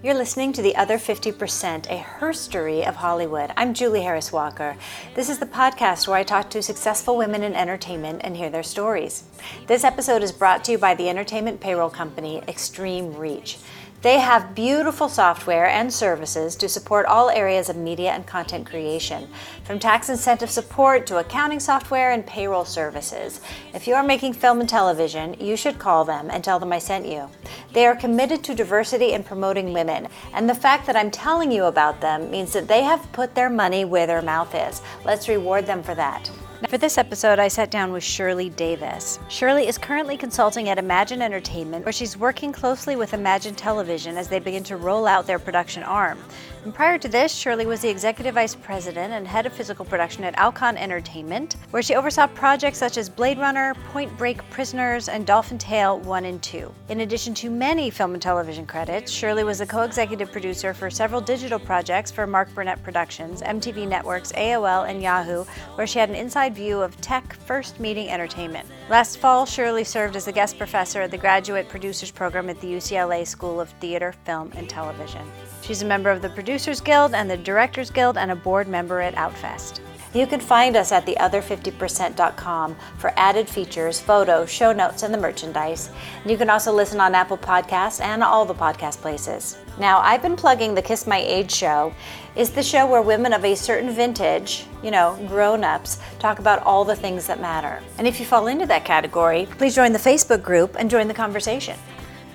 You're listening to The Other 50%, a herstory of Hollywood. I'm Julie Harris Walker. This is the podcast where I talk to successful women in entertainment and hear their stories. This episode is brought to you by the entertainment payroll company Extreme Reach. They have beautiful software and services to support all areas of media and content creation, from tax incentive support to accounting software and payroll services. If you are making film and television, you should call them and tell them I sent you. They are committed to diversity and promoting women, and the fact that I'm telling you about them means that they have put their money where their mouth is. Let's reward them for that. For this episode, I sat down with Shirley Davis. Shirley is currently consulting at Imagine Entertainment, where she's working closely with Imagine Television as they begin to roll out their production arm. And prior to this, Shirley was the Executive Vice President and Head of Physical Production at Alcon Entertainment, where she oversaw projects such as Blade Runner, Point Break, Prisoners, and Dolphin Tale 1 and 2. In addition to many film and television credits, Shirley was the co-executive producer for several digital projects for Mark Burnett Productions, MTV Networks, AOL, and Yahoo, where she had an inside view of tech first meeting entertainment. Last fall, Shirley served as a guest professor at the Graduate Producers Program at the UCLA School of Theater, Film, and Television. She's a member of the Producers Guild and the Directors Guild and a board member at Outfest. You can find us at theother50%.com for added features, photos, show notes, and the merchandise. And you can also listen on Apple Podcasts and all the podcast places. Now, I've been plugging the Kiss My Age show. It's the show where women of a certain vintage, grown-ups, talk about all the things that matter. And if you fall into that category, please join the Facebook group and join the conversation.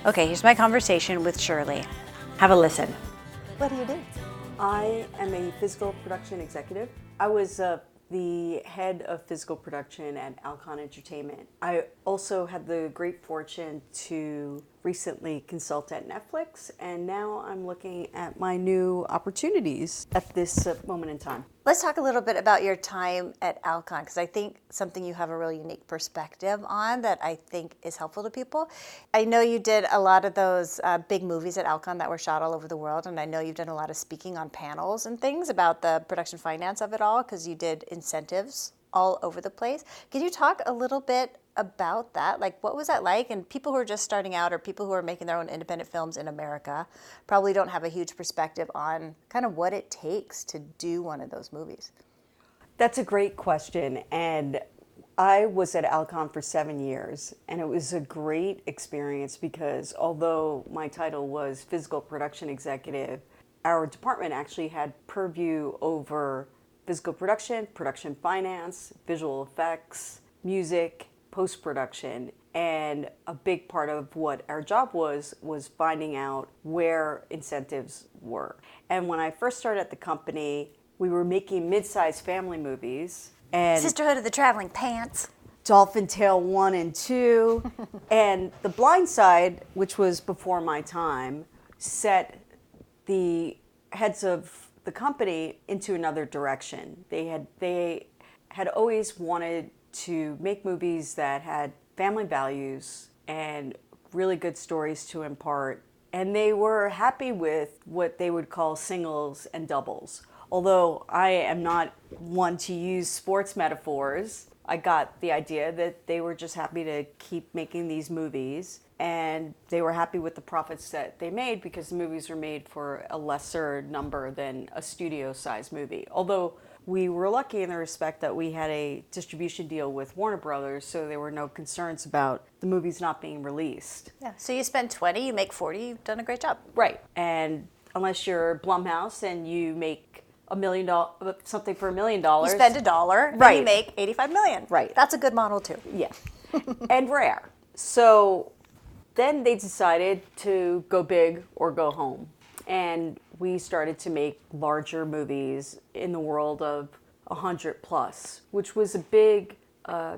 Okay, here's my conversation with Shirley. Have a listen. What do you do? I am a physical production executive. I was the head of physical production at Alcon Entertainment. I also had the great fortune to recently consult at Netflix, and now I'm looking at my new opportunities at this moment in time. Let's talk a little bit about your time at Alcon, because I think something you have a really unique perspective on that I think is helpful to people. I know you did a lot of those big movies at Alcon that were shot all over the world, and I know you've done a lot of speaking on panels and things about the production finance of it all, because you did incentives all over the place. Can you talk a little bit about that? Like, what was that like? And people who are just starting out or people who are making their own independent films in America probably don't have a huge perspective on kind of what it takes to do one of those movies. That's a great question. And I was at Alcon for 7 years, and it was a great experience because although my title was physical production executive, our department actually had purview over physical production, production finance, visual effects, music, post-production, and a big part of what our job was finding out where incentives were. And when I first started at the company, we were making mid-sized family movies. And Sisterhood of the Traveling Pants. Dolphin Tale 1 and 2. And The Blind Side, which was before my time, set the heads of the company into another direction. They had always wanted to make movies that had family values and really good stories to impart. And they were happy with what they would call singles and doubles. Although I am not one to use sports metaphors, I got the idea that they were just happy to keep making these movies, and they were happy with the profits that they made because the movies were made for a lesser number than a studio-sized movie. Although we were lucky in the respect that we had a distribution deal with Warner Brothers, so there were no concerns about the movies not being released. Yeah. So you spend 20, you make 40, you've done a great job. Right. And unless you're Blumhouse and you make something for $1 million. You spend $1, and right. you make $85 million. Right. That's a good model too. Yeah. And rare. So then they decided to go big or go home. And we started to make larger movies in the world of 100 plus, which was a big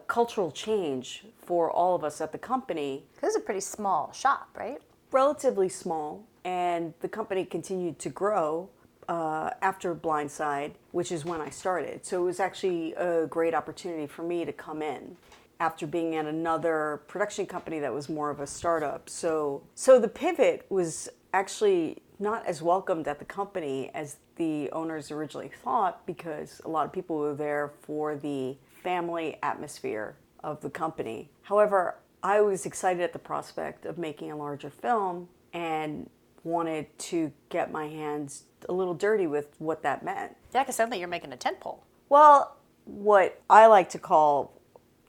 cultural change for all of us at the company. This is a pretty small shop, right? Relatively small. And the company continued to grow after Blindside, which is when I started. So it was actually a great opportunity for me to come in after being at another production company that was more of a startup. So the pivot was actually not as welcomed at the company as the owners originally thought, because a lot of people were there for the family atmosphere of the company. However, I was excited at the prospect of making a larger film, and wanted to get my hands a little dirty with what that meant. Yeah, because suddenly you're making a tent pole. Well, what I like to call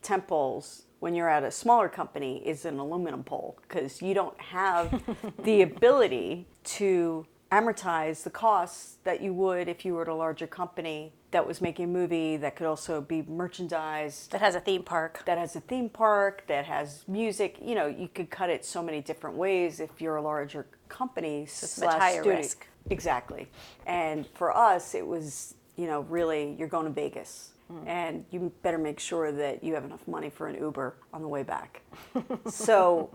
tent poles when you're at a smaller company is an aluminum pole, because you don't have the ability to amortize the costs that you would if you were at a larger company that was making a movie that could also be merchandised. That has a theme park. That has a theme park, that has music. You know, you could cut it so many different ways if you're a larger company. It's much higher risk. Exactly. And for us, it was, you know, really, you're going to Vegas. And you better make sure that you have enough money for an Uber on the way back. So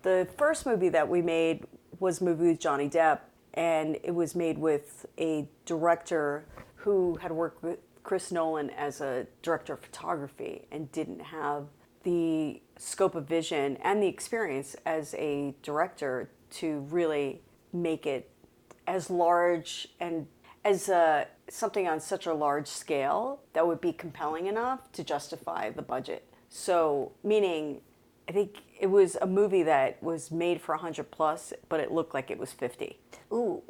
the first movie that we made was a movie with Johnny Depp. And it was made with a director who had worked with Chris Nolan as a director of photography and didn't have the scope of vision and the experience as a director to really make it as large and as something on such a large scale that would be compelling enough to justify the budget. So, meaning, I think it was a movie that was made for 100 plus, but it looked like it was 50. Ooh.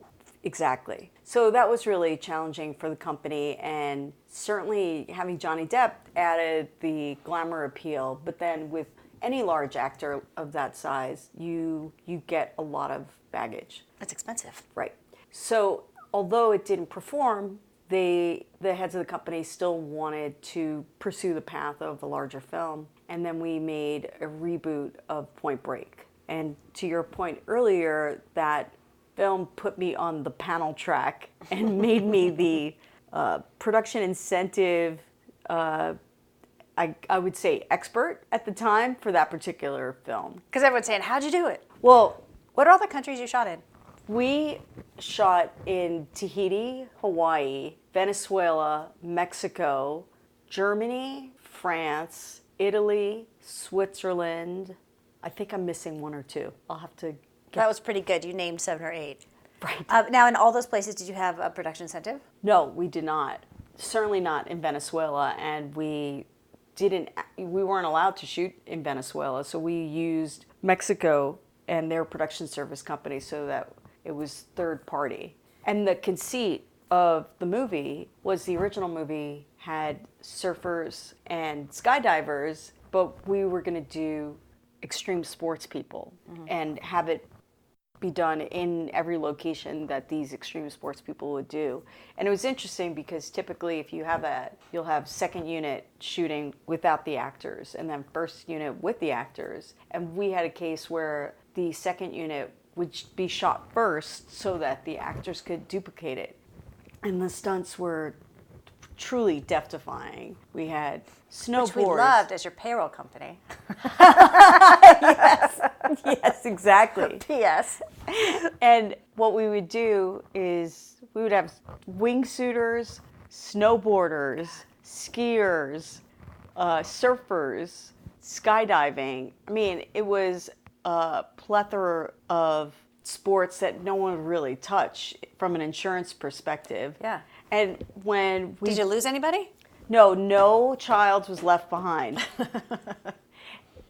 Exactly. So that was really challenging for the company, and certainly having Johnny Depp added the glamour appeal, but then with any large actor of that size, you get a lot of baggage. That's expensive. Right. So although it didn't perform, the heads of the company still wanted to pursue the path of the larger film. And then we made a reboot of Point Break. And to your point earlier, that film put me on the panel track and made me the production incentive, I would say, expert at the time for that particular film. Because everyone's saying, how'd you do it? Well, What are all the countries you shot in? we shot in Tahiti, Hawaii, Venezuela, Mexico, Germany, France, Italy, Switzerland. I think I'm missing one or two. I'll have to get... That was pretty good. You named 7 or 8. Right. Now, in all those places, did you have a production incentive? No, we did not. Certainly not in Venezuela, and we weren't allowed to shoot in Venezuela, so we used Mexico and their production service company so that it was third party. And the conceit of the movie was the original movie had surfers and skydivers, but we were going to do extreme sports people and have it be done in every location that these extreme sports people would do. And it was interesting because typically if you have that, you'll have second unit shooting without the actors and then first unit with the actors. And we had a case where the second unit would be shot first so that the actors could duplicate it. And the stunts were truly death-defying. We had snowboards. Which we loved as your payroll company. Yes, exactly. P.S. And what we would do is we would have wingsuiters, snowboarders, skiers, surfers, skydiving. I mean, it was a plethora of sports that no one would really touch from an insurance perspective. Yeah. And when we... Did you lose anybody? No child was left behind.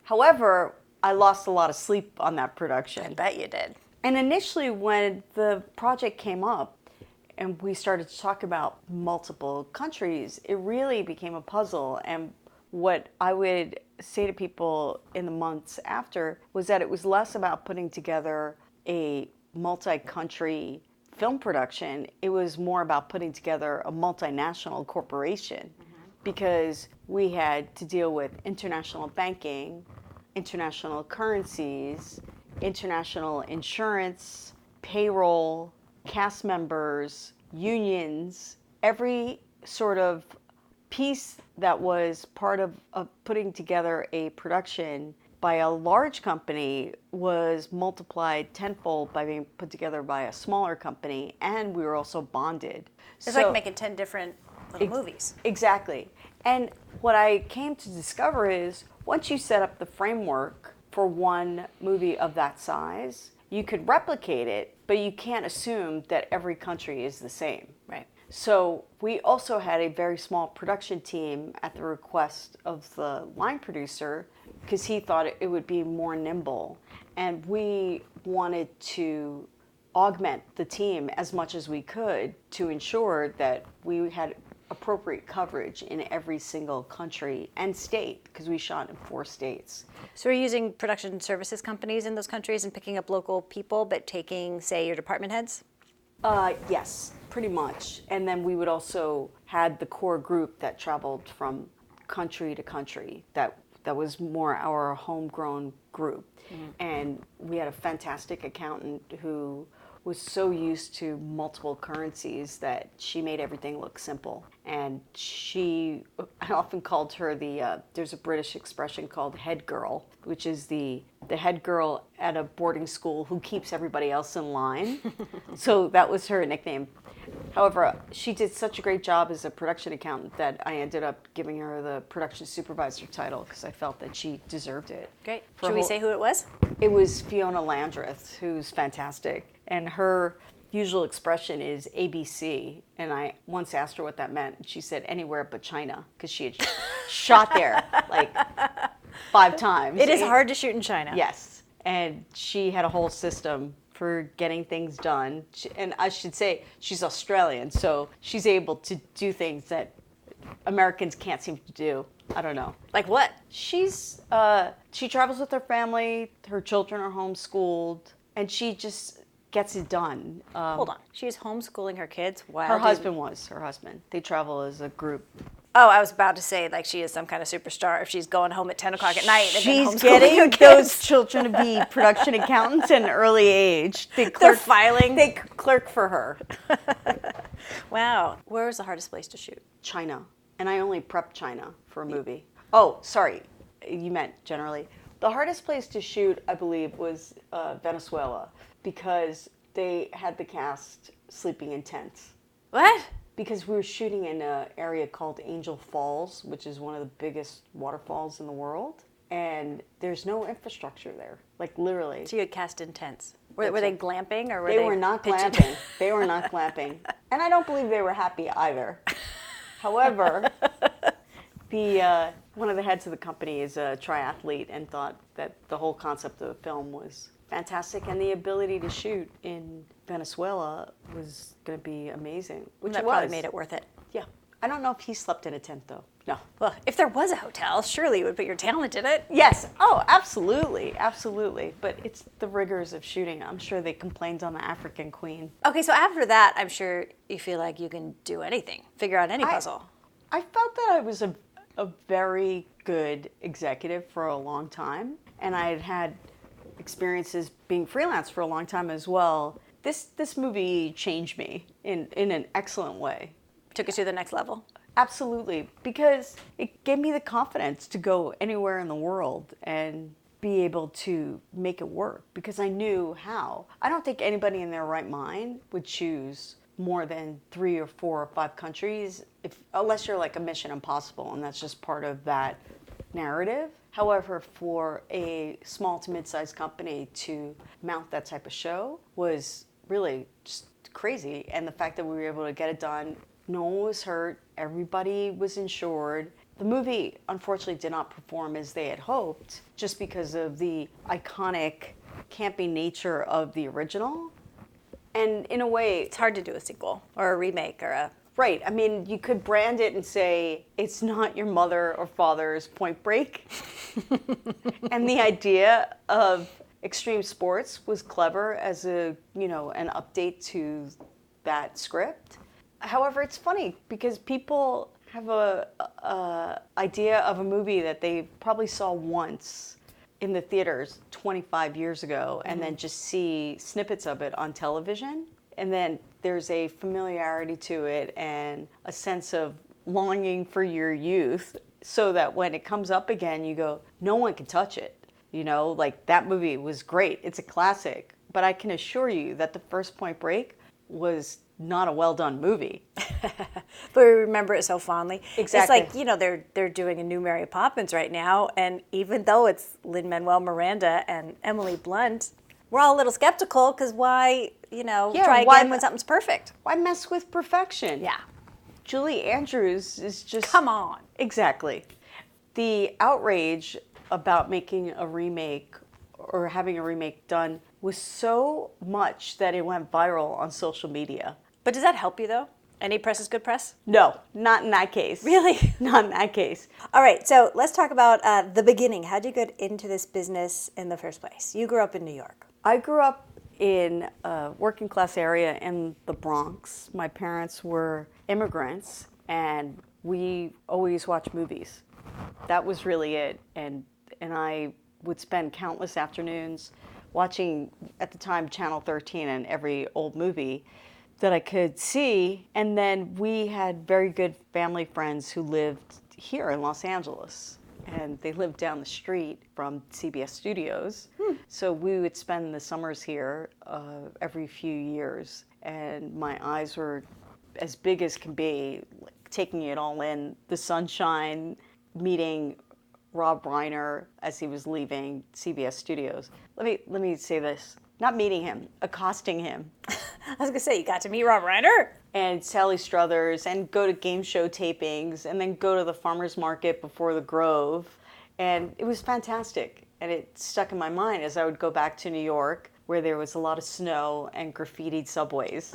However, I lost a lot of sleep on that production. I bet you did. And initially when the project came up and we started to talk about multiple countries, it really became a puzzle. And what I would say to people in the months after was that it was less about putting together a multi-country film production. It was more about putting together a multinational corporation because we had to deal with international banking, international currencies, international insurance, payroll, cast members, unions, every sort of piece that was part of putting together a production by a large company was multiplied tenfold by being put together by a smaller company, and we were also bonded. It's like making 10 different little movies. Exactly. And what I came to discover is once you set up the framework for one movie of that size, you could replicate it, but you can't assume that every country is the same. Right. So we also had a very small production team at the request of the line producer because he thought it would be more nimble. And we wanted to augment the team as much as we could to ensure that we had appropriate coverage in every single country and state, because we shot in 4 states. So we're using production services companies in those countries and picking up local people, but taking, say, your department heads? Yes, pretty much. And then we would also had the core group that traveled from country to country. That was more our homegrown group. And we had a fantastic accountant who was so used to multiple currencies that she made everything look simple. And I often called her there's a British expression called head girl, which is the head girl at a boarding school who keeps everybody else in line. So that was her nickname. However, she did such a great job as a production accountant that I ended up giving her the production supervisor title because I felt that she deserved it. Great. Should we say who it was? It was Fiona Landreth, who's fantastic. And her usual expression is ABC. And I once asked her what that meant. And she said anywhere but China, because she had shot there like 5 times. It is hard to shoot in China. Yes. And she had a whole system for getting things done. And I should say she's Australian, so she's able to do things that Americans can't seem to do. I don't know. Like what? She travels with her family, her children are homeschooled, and she just gets it done. Hold on. She is homeschooling her kids while her husband. They travel as a group. Oh, I was about to say like she is some kind of superstar if she's going home at 10 o'clock at night. And she's getting those children to be production accountants at an early age. They're filing. They clerk for her. Wow. Where was the hardest place to shoot? China. And I only prepped China for a movie. Oh, sorry. You meant generally. The hardest place to shoot, I believe, was Venezuela, because they had the cast sleeping in tents. What? Because we were shooting in an area called Angel Falls, which is one of the biggest waterfalls in the world. And there's no infrastructure there, like literally. So you had cast in tents. Were they glamping or were they were not glamping. They were not glamping. And I don't believe they were happy either. However, one of the heads of the company is a triathlete and thought that the whole concept of the film was fantastic, and the ability to shoot in Venezuela was going to be amazing. Which that probably made it worth it. Yeah. I don't know if he slept in a tent, though. No. Well, if there was a hotel, surely you would put your talent in it. Yes. Oh, absolutely. Absolutely. But it's the rigors of shooting. I'm sure they complained on the African Queen. Okay, so after that, I'm sure you feel like you can do anything, figure out any puzzle. I felt that I was a very good executive for a long time, and I had experiences being freelance for a long time as well. This movie changed me in an excellent way. Took it to the next level. Absolutely, because it gave me the confidence to go anywhere in the world and be able to make it work, because I knew how. I don't think anybody in their right mind would choose more than 3 or 4 or 5 countries, unless you're like a Mission Impossible, and that's just part of that narrative. However, for a small to mid-sized company to mount that type of show was really just crazy. And the fact that we were able to get it done, no one was hurt, everybody was insured. The movie, unfortunately, did not perform as they had hoped, just because of the iconic campy nature of the original. And in a way, it's hard to do a sequel or a remake or a... Right. I mean, you could brand it and say, it's not your mother or father's Point Break. And the idea of extreme sports was clever as an update to that script. However, it's funny because people have a idea of a movie that they probably saw once in the theaters 25 years ago, and then just see snippets of it on television. And then there's a familiarity to it and a sense of longing for your youth, so that when it comes up again, you go, no one can touch it. Like that movie was great. It's a classic. But I can assure you that the first Point Break was not a well-done movie. But we remember it so fondly. Exactly. It's like, they're doing a new Mary Poppins right now, and even though it's Lin-Manuel Miranda and Emily Blunt, we're all a little skeptical, because why, try again when something's perfect? Why mess with perfection? Yeah. Julie Andrews is just... Come on. Exactly. The outrage about making a remake or having a remake done was so much that it went viral on social media. But does that help you, though? Any press is good press? No, not in that case. Really? Not in that case. All right, so let's talk about the beginning. How'd you get into this business in the first place? You grew up in New York. I grew up in a working class area in the Bronx. My parents were immigrants, and we always watched movies. That was really it. And I would spend countless afternoons watching, at the time, Channel 13 and every old movie that I could see. And then we had very good family friends who lived here in Los Angeles. And they lived down the street from CBS Studios. So we would spend the summers here every few years. And my eyes were as big as can be, like, taking it all in. The sunshine, meeting Rob Reiner as he was leaving CBS Studios. Let me say this. Not meeting him, accosting him. I was going to say, you got to meet Rob Reiner? And Sally Struthers, and go to game show tapings, and then go to the farmer's market before the Grove. And it was fantastic. And it stuck in my mind as I would go back to New York, where there was a lot of snow and graffitied subways.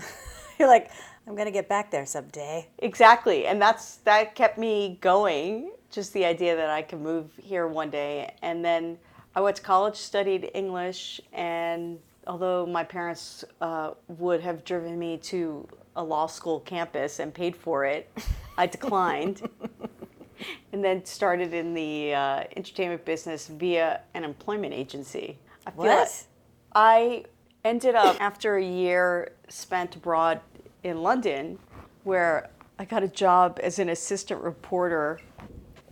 You're like, I'm going to get back there someday. Exactly. And that kept me going, just the idea that I could move here one day. And then I went to college, studied English, and although my parents would have driven me to a law school campus and paid for it, I declined. And then started in the entertainment business via an employment agency. I ended up, after a year spent abroad in London, where I got a job as an assistant reporter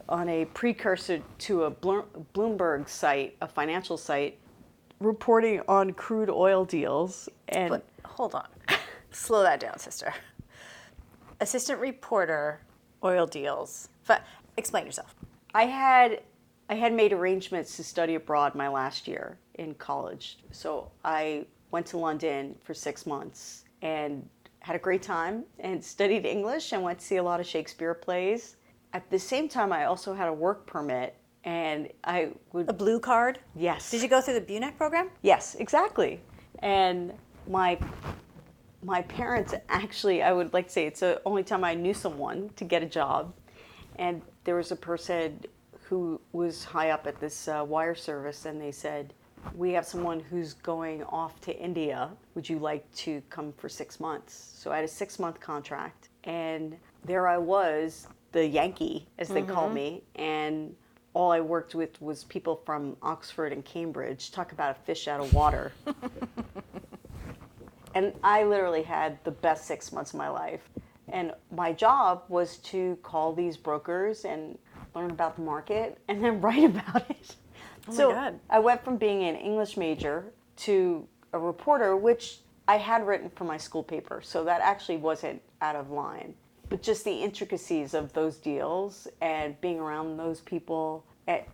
on a precursor to a Bloomberg site, a financial site, reporting on crude oil deals. And But hold on. Slow that down, sister. Assistant reporter, oil deals. Explain yourself. I had made arrangements to study abroad my last year in college. So I went to London for 6 months and had a great time and studied English and went to see a lot of Shakespeare plays. At the same time, I also had a work permit, and I would... A blue card? Yes. Did you go through the BUNEC program? Yes, exactly. And my parents, actually, I would like to say it's the only time I knew someone to get a job. And there was a person who was high up at this wire service, and they said, we have someone who's going off to India. Would you like to come for 6 months? So I had a 6-month contract, and there I was, the Yankee, as they call me, and all I worked with was people from Oxford and Cambridge. Talk about a fish out of water. And I literally had the best 6 months of my life. And my job was to call these brokers and learn about the market and then write about it. Oh my So God. I went from being an English major to a reporter, which I had written for my school paper. So that actually wasn't out of line. But just the intricacies of those deals and being around those people,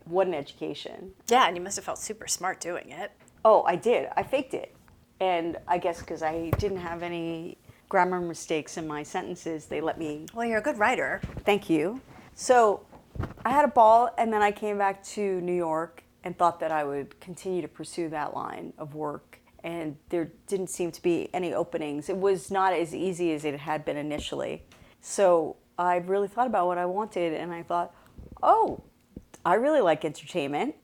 what an education. Yeah, and you must have felt super smart doing it. Oh, I did. I faked it. And I guess because I didn't have any grammar mistakes in my sentences, they let me... Well, you're a good writer. Thank you. So I had a ball, and then I came back to New York and thought that I would continue to pursue that line of work. And there didn't seem to be any openings. It was not as easy as it had been initially. So I really thought about what I wanted, and I thought, oh, I really like entertainment.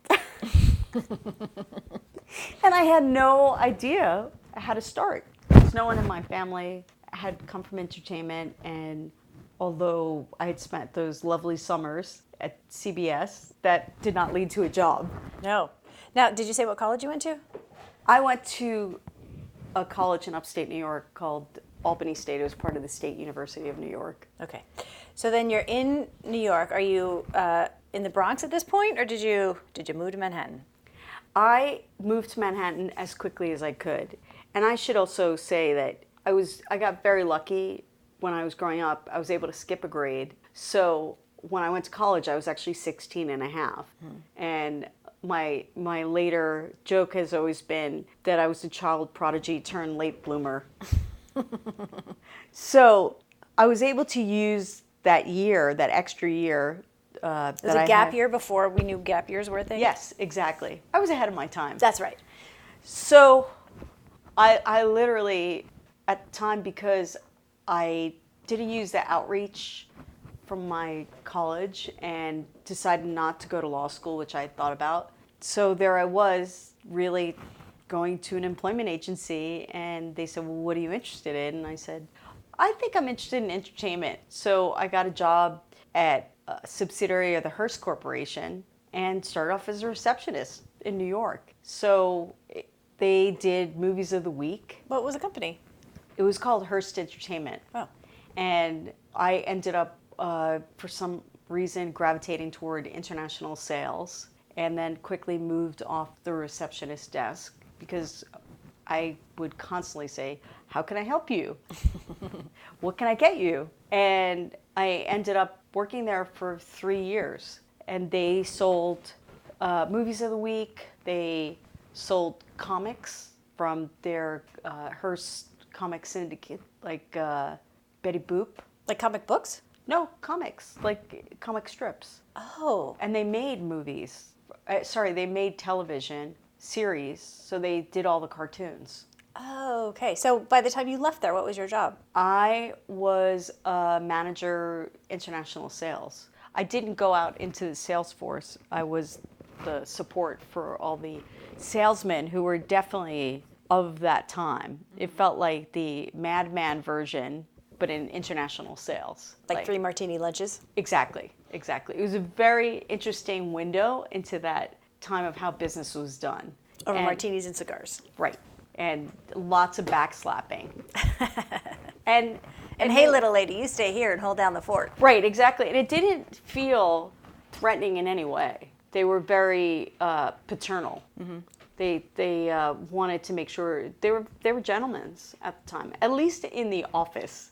And I had no idea how to start. Because no one in my family had come from entertainment, and although I had spent those lovely summers at CBS, that did not lead to a job. No. Now, did you say what college you went to? I went to a college in upstate New York called Albany State. It was part of the State University of New York. Okay. So then you're in New York. Are you in the Bronx at this point, or did you move to Manhattan? I moved to Manhattan as quickly as I could. And I should also say that I got very lucky when I was growing up. I was able to skip a grade. So when I went to college, I was actually 16 and a half. And my later joke has always been that I was a child prodigy turned late bloomer. So I was able to use that year, that extra year, It was a gap year before we knew gap years were a thing? Yes, exactly. I was ahead of my time. That's right. So I literally, at the time, because I didn't use the outreach from my college and decided not to go to law school, which I had thought about. So there I was, really going to an employment agency, and they said, well, what are you interested in? And I said, I think I'm interested in entertainment. So I got a job at a subsidiary of the Hearst Corporation and started off as a receptionist in New York. So they did movies of the week. What was the company? It was called Hearst Entertainment. Oh. And I ended up, for some reason, gravitating toward international sales, and then quickly moved off the receptionist desk because I would constantly say, how can I help you? What can I get you? And I ended up working there for 3 years. And they sold movies of the week. They sold comics from their Hearst comic syndicate, like Betty Boop. Like comic books? No, comics, like comic strips. Oh. And they made movies. They made television series, so they did all the cartoons. Oh, okay. So by the time you left there, what was your job? I was a manager, international sales. I didn't go out into the sales force. I was the support for all the salesmen who were definitely of that time. It felt like the Madman version, but in international sales. Like 3 martini lunches? Exactly. It was a very interesting window into that time of how business was done. Over martinis and cigars. Right. And lots of backslapping. and hey, little lady, you stay here and hold down the fort. Right, exactly. And it didn't feel threatening in any way. They were very paternal. Mm-hmm. They wanted to make sure they were gentlemen at the time, at least in the office.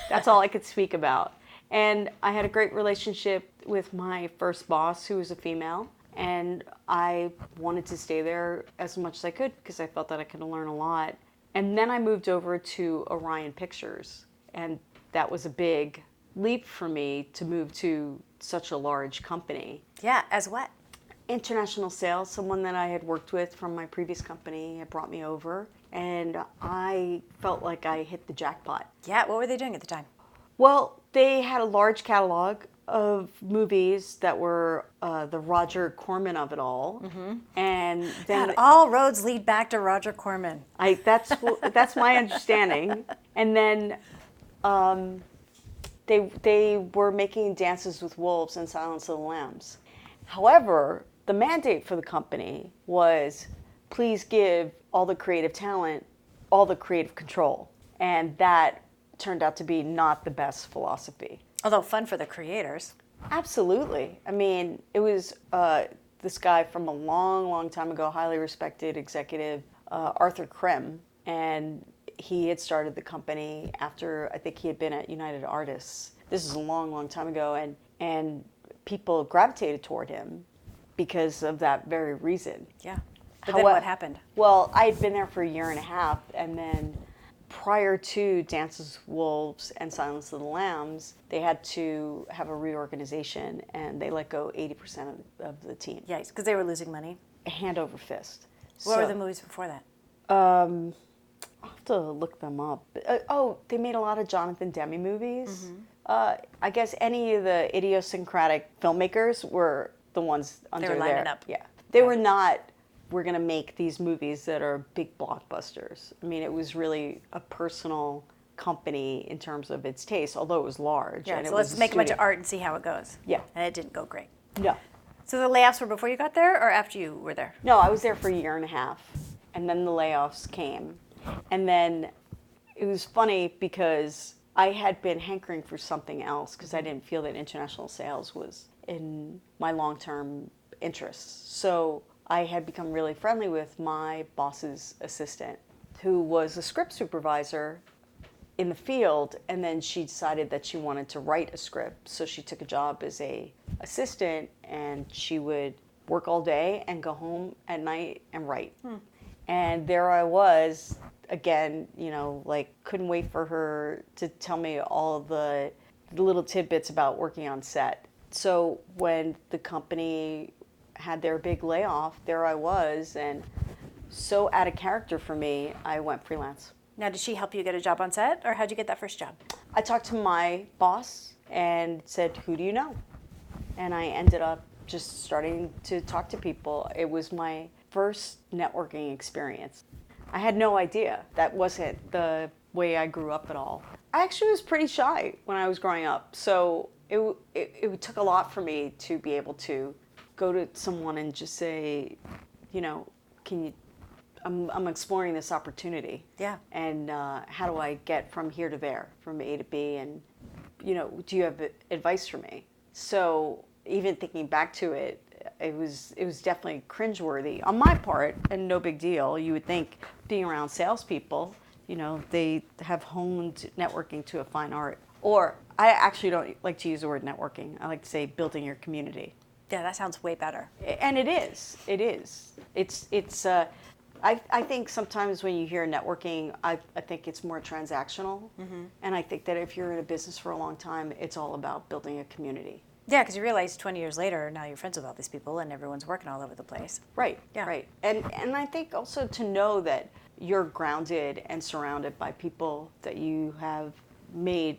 That's all I could speak about. And I had a great relationship with my first boss, who was a female, and I wanted to stay there as much as I could because I felt that I could learn a lot. And then I moved over to Orion Pictures, and that was a big leap for me to move to such a large company. Yeah, as what? International sales. Someone that I had worked with from my previous company had brought me over, and I felt like I hit the jackpot. Yeah, what were they doing at the time? Well, they had a large catalog of movies that were the Roger Corman of it all, and then God, all roads lead back to Roger Corman. That's my understanding. And then they were making Dances with Wolves and Silence of the Lambs. However, the mandate for the company was, please give all the creative talent all the creative control, and that turned out to be not the best philosophy. Although fun for the creators. Absolutely. I mean, it was this guy from a long, long time ago, highly respected executive, Arthur Krim, and he had started the company after, I think he had been at United Artists. This is a long, long time ago, and people gravitated toward him because of that very reason. Yeah. But then what happened? Well, I had been there for a year and a half, and then prior to Dances with Wolves and Silence of the Lambs, they had to have a reorganization, and they let go 80% of the team. Yes, because they were losing money. Hand over fist. What were the movies before that? I'll have to look them up. They made a lot of Jonathan Demme movies. Mm-hmm. I guess any of the idiosyncratic filmmakers were the ones under there. They were lining up. Yeah. They were not, we're going to make these movies that are big blockbusters. I mean, it was really a personal company in terms of its taste, although it was large. Yeah, and so it was let's make a bunch of art and see how it goes. Yeah. And it didn't go great. No. So the layoffs were before you got there or after you were there? No, I was there for a year and a half, and then the layoffs came. And then it was funny because I had been hankering for something else because I didn't feel that international sales was in my long-term interests. So I had become really friendly with my boss's assistant, who was a script supervisor in the field, and then she decided that she wanted to write a script. So she took a job as a assistant, and she would work all day and go home at night and write. And there I was, again, couldn't wait for her to tell me all the little tidbits about working on set. So when the company had their big layoff, there I was, and so out of character for me, I went freelance. Now, did she help you get a job on set, or how'd you get that first job? I talked to my boss and said, who do you know? And I ended up just starting to talk to people. It was my first networking experience. I had no idea. That wasn't the way I grew up at all. I actually was pretty shy when I was growing up. So it took a lot for me to be able to go to someone and just say, you know, I'm exploring this opportunity. Yeah. And how do I get from here to there, from A to B? And, you know, do you have advice for me? So even thinking back to it, it was definitely cringeworthy on my part, and no big deal. You would think being around salespeople, you know, they have honed networking to a fine art. Or I actually don't like to use the word networking. I like to say building your community. Yeah, that sounds way better. And it is. It is. I think sometimes when you hear networking, I think it's more transactional. Mm-hmm. And I think that if you're in a business for a long time, it's all about building a community. Yeah, because you realize 20 years later, now you're friends with all these people and everyone's working all over the place. Right, yeah. Right. And I think also to know that you're grounded and surrounded by people that you have made,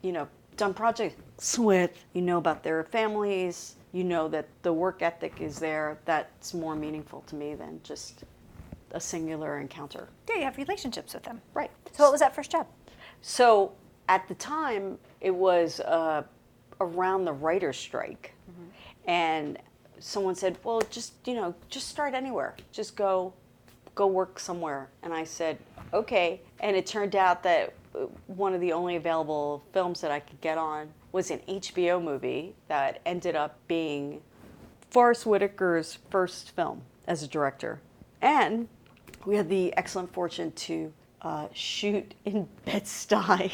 you know, done projects with, you know about their families, you know that the work ethic is there, that's more meaningful to me than just a singular encounter. Yeah, you have relationships with them. Right. So what was that first job? So at the time, it was around the writer's strike. Mm-hmm. And someone said, well, just start anywhere. Just go work somewhere. And I said, okay. And it turned out that one of the only available films that I could get on was an HBO movie that ended up being Forrest Whitaker's first film as a director. And we had the excellent fortune to shoot in Bed-Stuy,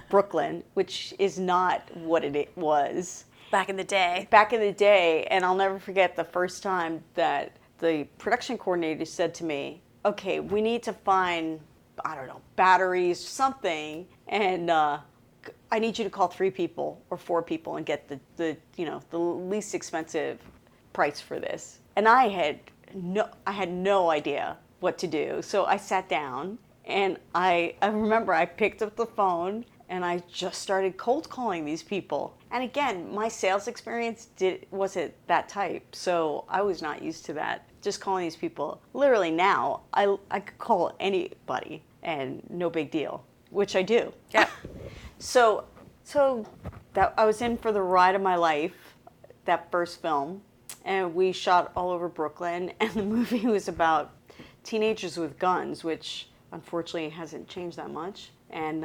Brooklyn, which is not what it was. Back in the day. Back in the day, and I'll never forget the first time that the production coordinator said to me, okay, we need to find, I don't know, batteries, something, and I need you to call 3 people or 4 people and get the least expensive price for this. And I had no idea what to do. So I sat down and I remember I picked up the phone and I just started cold calling these people. And again, my sales experience wasn't that type, so I was not used to that. Just calling these people. Literally now, I could call anybody and no big deal, which I do. Yeah. So that I was in for the ride of my life, that first film, and we shot all over Brooklyn, and the movie was about teenagers with guns, which unfortunately hasn't changed that much. And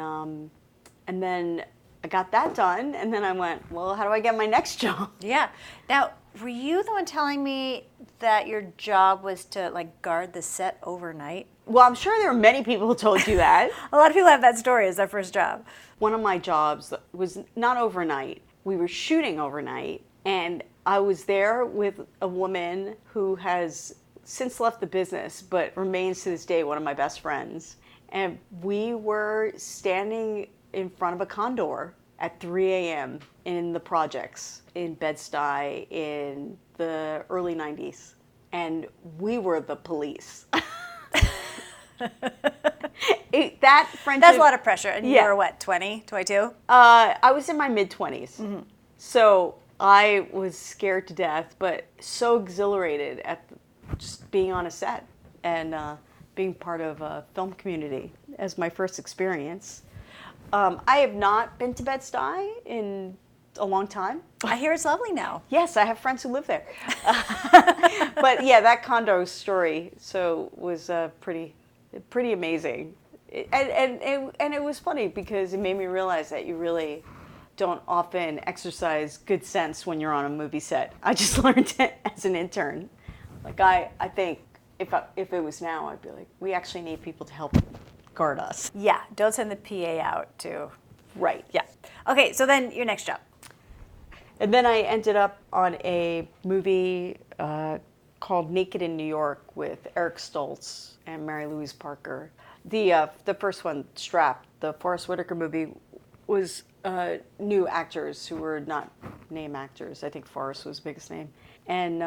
then I got that done, and then I went, well, how do I get my next job? Yeah. Now, were you the one telling me that your job was to guard the set overnight? Well, I'm sure there are many people who told you that. A lot of people have that story as their first job. One of my jobs was not overnight. We were shooting overnight, and I was there with a woman who has since left the business, but remains to this day one of my best friends. And we were standing in front of a condor at 3 a.m. in the projects in Bed-Stuy in the early 90s. And we were the police. That friendship... That's a lot of pressure. And yeah. You were what, 20, 22? I was in my mid-20s. Mm-hmm. So I was scared to death, but so exhilarated at just being on a set and being part of a film community as my first experience. I have not been to Bed-Stuy in a long time. I hear it's lovely now. Yes, I have friends who live there. But yeah, that condo story was pretty amazing. And it was funny because it made me realize that you really don't often exercise good sense when you're on a movie set. I just learned it as an intern. I think if it was now, I'd be like, we actually need people to help guard us. Yeah, don't send the PA out to... Right. Yeah. Okay, so then your next job. And then I ended up on a movie called Naked in New York with Eric Stoltz and Mary Louise Parker. The first one, Strapped, the Forrest Whitaker movie, was new actors who were not name actors. I think Forrest was the biggest name. And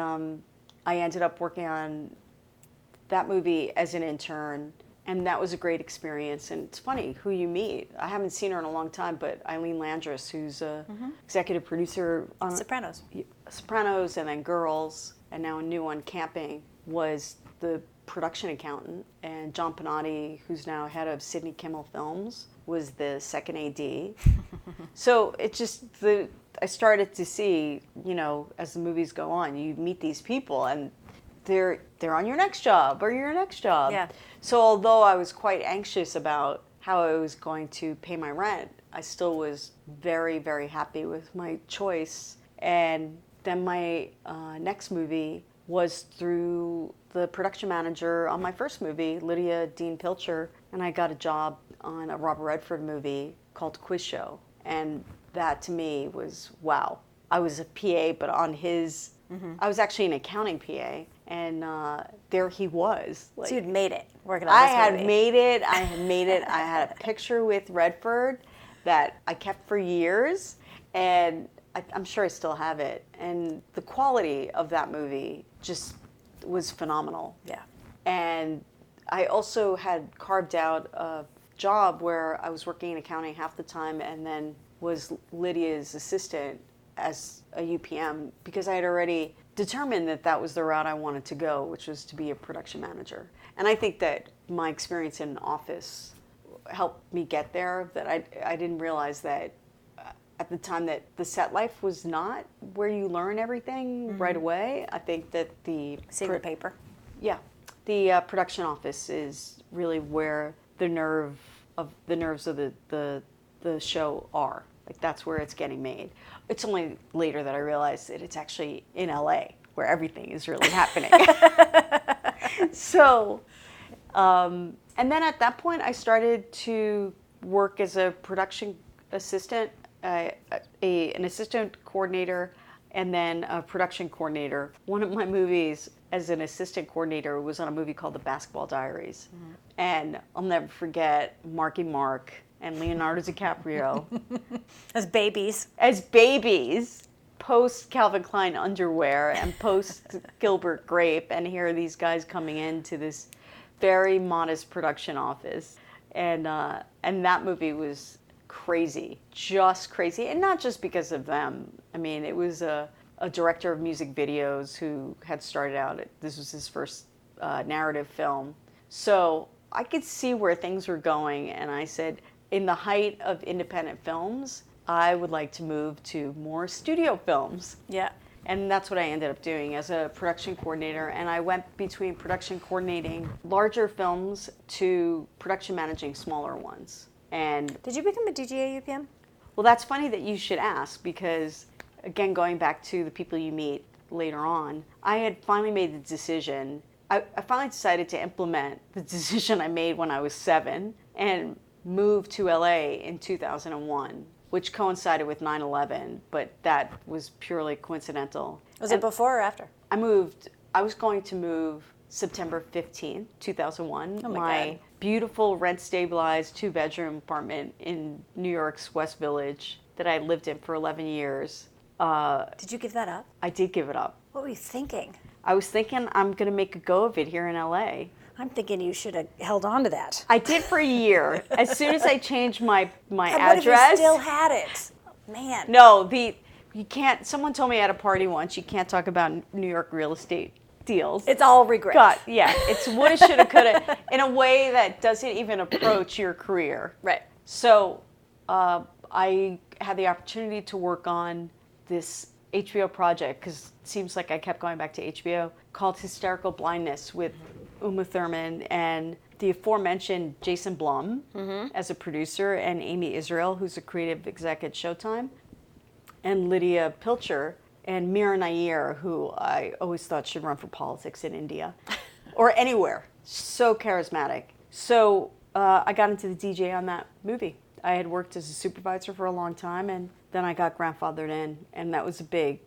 I ended up working on that movie as an intern, and that was a great experience. And it's funny who you meet. I haven't seen her in a long time, but Eileen Landris, who's a executive producer on Sopranos and then Girls, and now a new one, Camping, was the production accountant. And John Pinotti, who's now head of Sidney Kimmel Films, was the second AD. So it just, I started to see, you know, as the movies go on, you meet these people and they're on your next job or your next job. Yeah. So although I was quite anxious about how I was going to pay my rent, I still was very, very happy with my choice. And then my next movie was through the production manager on my first movie, Lydia Dean Pilcher, and I got a job on a Robert Redford movie called Quiz Show. And that to me was, wow. I was a PA, but on his, I was actually an accounting PA, and there he was. Like, so you'd made it working on this movie. I had made it. I had a picture with Redford that I kept for years, and I'm sure I still have it. And the quality of that movie just was phenomenal. Yeah. And I also had carved out a job where I was working in accounting half the time and then was Lydia's assistant as a UPM because I had already determined that that was the route I wanted to go, which was to be a production manager. And I think that my experience in office helped me get there, that I didn't realize that at the time that the set life was not where you learn everything right away. I think that the Secret paper. Yeah, the production office is really where the nerves of the show are. Like that's where it's getting made. It's only later that I realized that it's actually in LA where everything is really happening. So, and then at that point I started to work as a production assistant, an assistant coordinator, and then a production coordinator. One of my movies as an assistant coordinator was on a movie called The Basketball Diaries. And I'll never forget Marky Mark and Leonardo DiCaprio. As babies. Post Calvin Klein underwear and post Gilbert Grape. And here are these guys coming into this very modest production office. And that movie was crazy, just crazy. And not just because of them. I mean, it was a director of music videos who had started out, this was his first narrative film. So I could see where things were going, and I said, in the height of independent films, I would like to move to more studio films. Yeah. And that's what I ended up doing as a production coordinator. And I went between production coordinating larger films to production managing smaller ones. And did you become a DGA UPM? Well, that's funny that you should ask because, again, going back to the people you meet later on, I had finally made the decision. I finally decided to implement the decision I made when I was 7 and moved to LA in 2001, which coincided with 9/11, but that was purely coincidental. Was it before or after? I was going to move September 15th, 2001. Oh my God. Beautiful rent-stabilized 2-bedroom apartment in New York's West Village that I lived in for 11 years. Did you give that up? I did give it up. What were you thinking? I was thinking I'm going to make a go of it here in LA. I'm thinking you should have held on to that. I did for a year. As soon as I changed my God, address. What if you still had it? Man. No, you can't. Someone told me at a party once, you can't talk about New York real estate deals. It's all regret. God, yeah, it's woulda, shoulda, coulda, in a way that doesn't even approach your career. Right. So I had the opportunity to work on this HBO project, because it seems like I kept going back to HBO, called Hysterical Blindness with Uma Thurman and the aforementioned Jason Blum as a producer, and Amy Israel, who's a creative exec at Showtime, and Lydia Pilcher, and Mira Nair, who I always thought should run for politics in India or anywhere. So charismatic. So I got into the DJ on that movie. I had worked as a supervisor for a long time, and then I got grandfathered in, and that was a big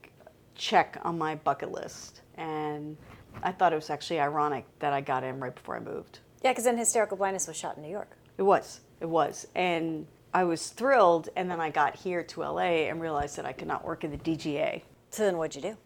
check on my bucket list. And I thought it was actually ironic that I got in right before I moved. Yeah, because then Hysterical Blindness was shot in New York. It was. And I was thrilled, and then I got here to LA and realized that I could not work in the DGA. So then what'd you do?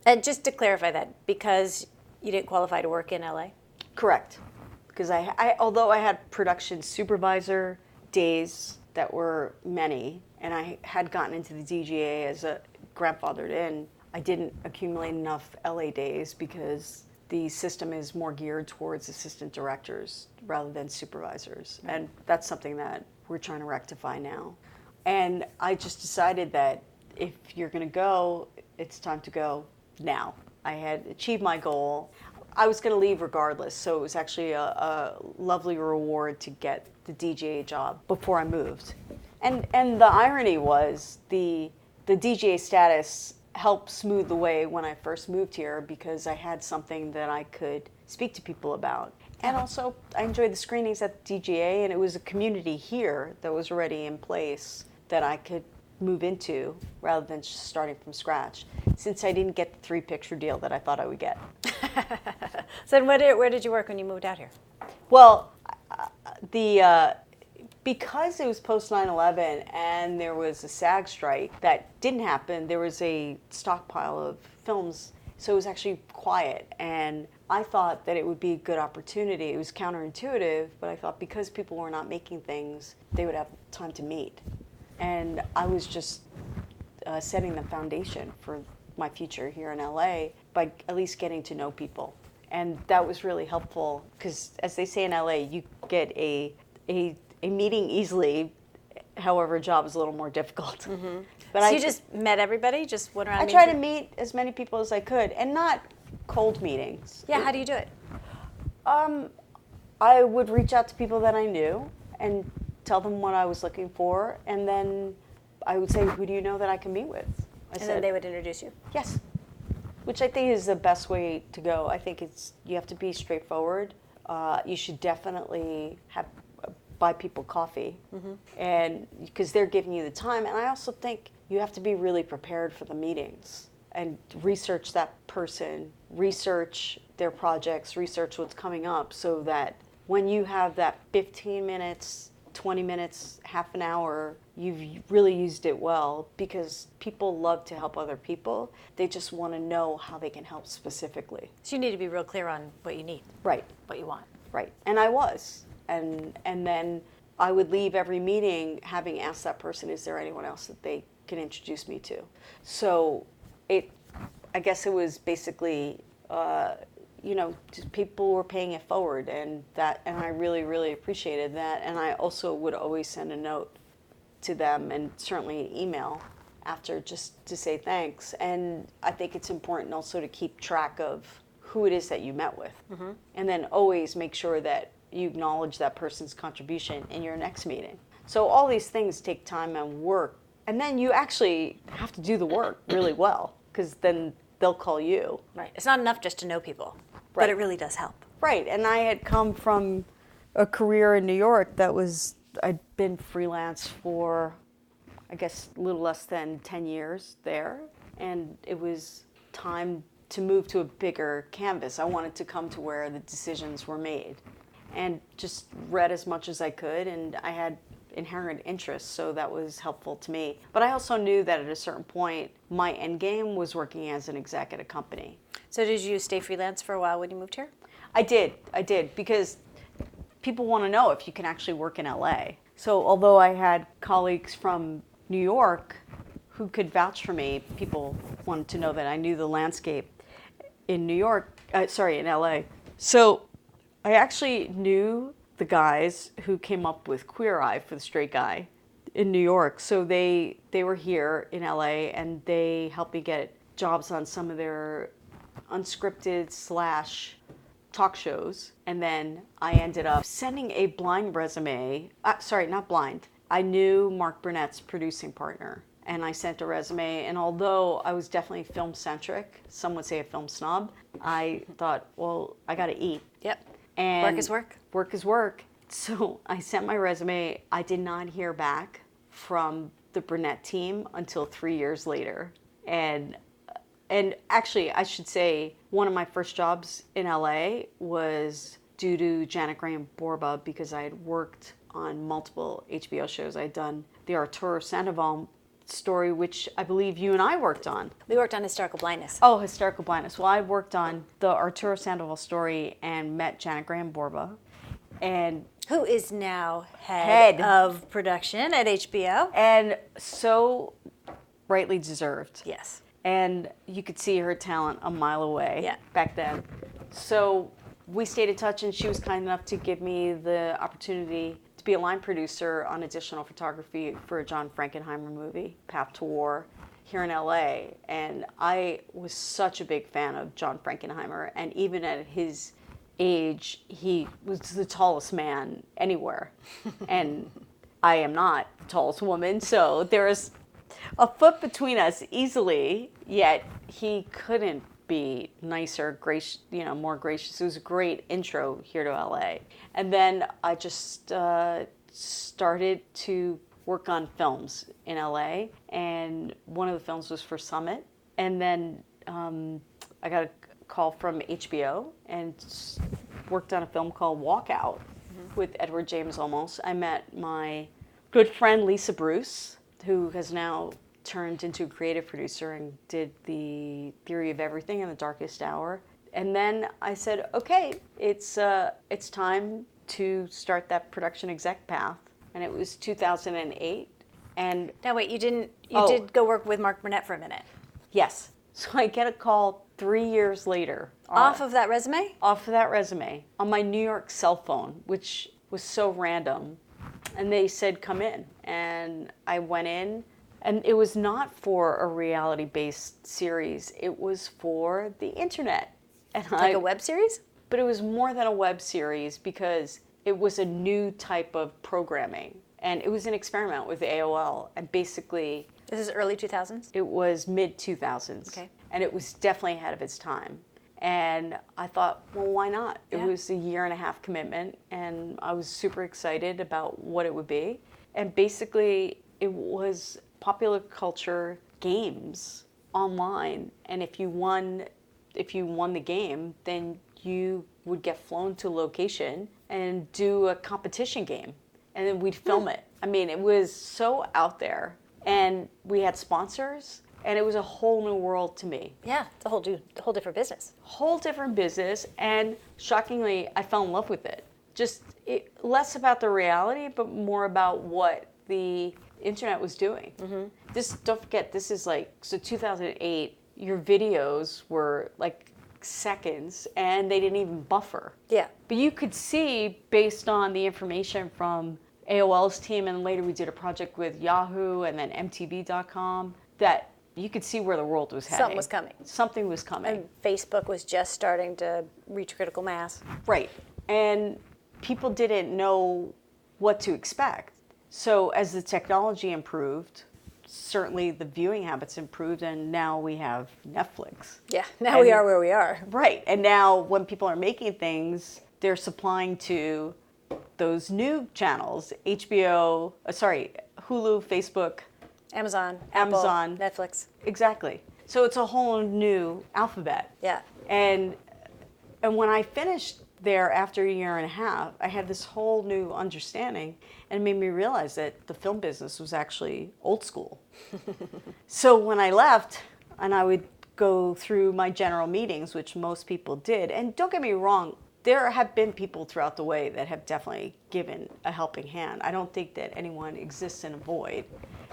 And just to clarify that, because you didn't qualify to work in LA? Correct. Because although I had production supervisor days that were many, and I had gotten into the DGA as a grandfathered in, I didn't accumulate enough LA days because the system is more geared towards assistant directors rather than supervisors. And that's something that we're trying to rectify now. And I just decided that if you're going to go, it's time to go now. I had achieved my goal. I was going to leave regardless, so it was actually a lovely reward to get the DGA job before I moved. And the irony was the DGA status helped smooth the way when I first moved here because I had something that I could speak to people about. And also, I enjoyed the screenings at the DGA, and it was a community here that was already in place that I could move into rather than just starting from scratch, since I didn't get the 3-picture deal that I thought I would get. So where did you work when you moved out here? Well, because it was post 9/11 and there was a SAG strike that didn't happen, there was a stockpile of films, so it was actually quiet. And I thought that it would be a good opportunity. It was counterintuitive, but I thought because people were not making things, they would have time to meet. And I was just setting the foundation for my future here in LA by at least getting to know people. And that was really helpful because, as they say in LA, you get a meeting easily. However, a job is a little more difficult. Mm-hmm. But so you just met everybody? Just went around? I tried to meet as many people as I could, and not cold meetings. Yeah, how do you do it? I would reach out to people that I knew and tell them what I was looking for, and then I would say, who do you know that I can meet with? Then they would introduce you? Yes. Which I think is the best way to go. I think you have to be straightforward. You should definitely buy people coffee, mm-hmm. and because they're giving you the time. And I also think you have to be really prepared for the meetings and research that person, research their projects, research what's coming up, so that when you have that 15 minutes, 20 minutes, half an hour, you've really used it well, because people love to help other people. They just want to know how they can help specifically. So you need to be real clear on what you need. Right. What you want. Right. And I was. And then I would leave every meeting having asked that person, is there anyone else that they can introduce me to? So I guess it was basically, just people were paying it forward, and I really, really appreciated that. And I also would always send a note to them, and certainly an email after, just to say thanks. And I think it's important also to keep track of who it is that you met with, mm-hmm. and then always make sure that you acknowledge that person's contribution in your next meeting. So all these things take time and work, and then you actually have to do the work really well, because then they'll call you. Right. It's not enough just to know people, right. But it really does help. Right. And I had come from a career in New York I'd been freelance for, I guess, a little less than 10 years there, and it was time to move to a bigger canvas. I wanted to come to where the decisions were made, and just read as much as I could, and I had inherent interest, so that was helpful to me. But I also knew that at a certain point, my end game was working as an exec at a company. So did you stay freelance for a while when you moved here? I did, because people want to know if you can actually work in LA. So although I had colleagues from New York who could vouch for me, people wanted to know that I knew the landscape in in LA. So I actually knew the guys who came up with Queer Eye for the Straight Guy in New York. So they were here in LA, and they helped me get jobs on some of their unscripted / talk shows. And then I ended up sending a blind resume. Not blind. I knew Mark Burnett's producing partner, and I sent a resume. And although I was definitely film-centric, some would say a film snob, I thought, well, I got to eat. Yep. And work is work. Work is work. So I sent my resume. I did not hear back from the Burnett team until 3 years later. And actually, I should say, one of my first jobs in LA was due to Janet Graham Borba, because I had worked on multiple HBO shows. I'd done the Arturo Sandoval story, which I believe you and I worked on. We worked on hysterical blindness. Oh, hysterical blindness. Well, I worked on the Arturo Sandoval story and met Janet Graham-Borba. And who is now head of production at HBO. And so rightly deserved. Yes. And you could see her talent a mile away back then. So we stayed in touch, and she was kind enough to give me the opportunity to be a line producer on additional photography for a John Frankenheimer movie, Path to War, here in LA. And I was such a big fan of John Frankenheimer, and even at his age, he was the tallest man anywhere. And I am not the tallest woman, so there was a foot between us easily, yet he couldn't be nicer, gracious, more gracious. It was a great intro here to LA. And then I just started to work on films in LA, and one of the films was for Summit. And then I got a call from HBO and worked on a film called Walkout with Edward James Olmos. I met my good friend Lisa Bruce, who has now turned into a creative producer and did the Theory of Everything and The Darkest Hour. And then I said, okay, it's time to start that production exec path. And it was 2008. And now wait, you did go work with Mark Burnett for a minute. Yes. So I get a call 3 years later. Off of that resume? Off of that resume. On my New York cell phone, which was so random. And they said, come in. And I went in. And it was not for a reality-based series. It was for the internet. And like a web series? But it was more than a web series because it was a new type of programming. And it was an experiment with AOL. And basically... This is early 2000s? It was mid-2000s. Okay. And it was definitely ahead of its time. And I thought, well, why not? Yeah. It was a 1.5-year commitment, and I was super excited about what it would be. And basically, it was popular culture games online. And if you won the game, then you would get flown to a location and do a competition game. And then we'd film it. I mean, it was so out there. And we had sponsors, and it was a whole new world to me. Yeah, it's a whole different business. Whole different business, and shockingly, I fell in love with it. Less about the reality, but more about what the internet was doing. Mm-hmm. Don't forget, this is 2008, your videos were like seconds, and they didn't even buffer. Yeah. But you could see, based on the information from AOL's team, and later we did a project with Yahoo and then MTV.com, that you could see where the world was heading. Something was coming. Something was coming. And Facebook was just starting to reach critical mass. Right. And people didn't know what to expect. So as the technology improved, certainly the viewing habits improved, and now we have Netflix. Yeah, now we are where we are. Right. And now when people are making things, they're supplying to those new channels, Hulu, Facebook, Amazon, Netflix. Exactly. So it's a whole new alphabet. Yeah. And when I finished there after 1.5 years, I had this whole new understanding, and it made me realize that the film business was actually old school. So when I left, and I would go through my general meetings, which most people did, and don't get me wrong, there have been people throughout the way that have definitely given a helping hand. I don't think that anyone exists in a void.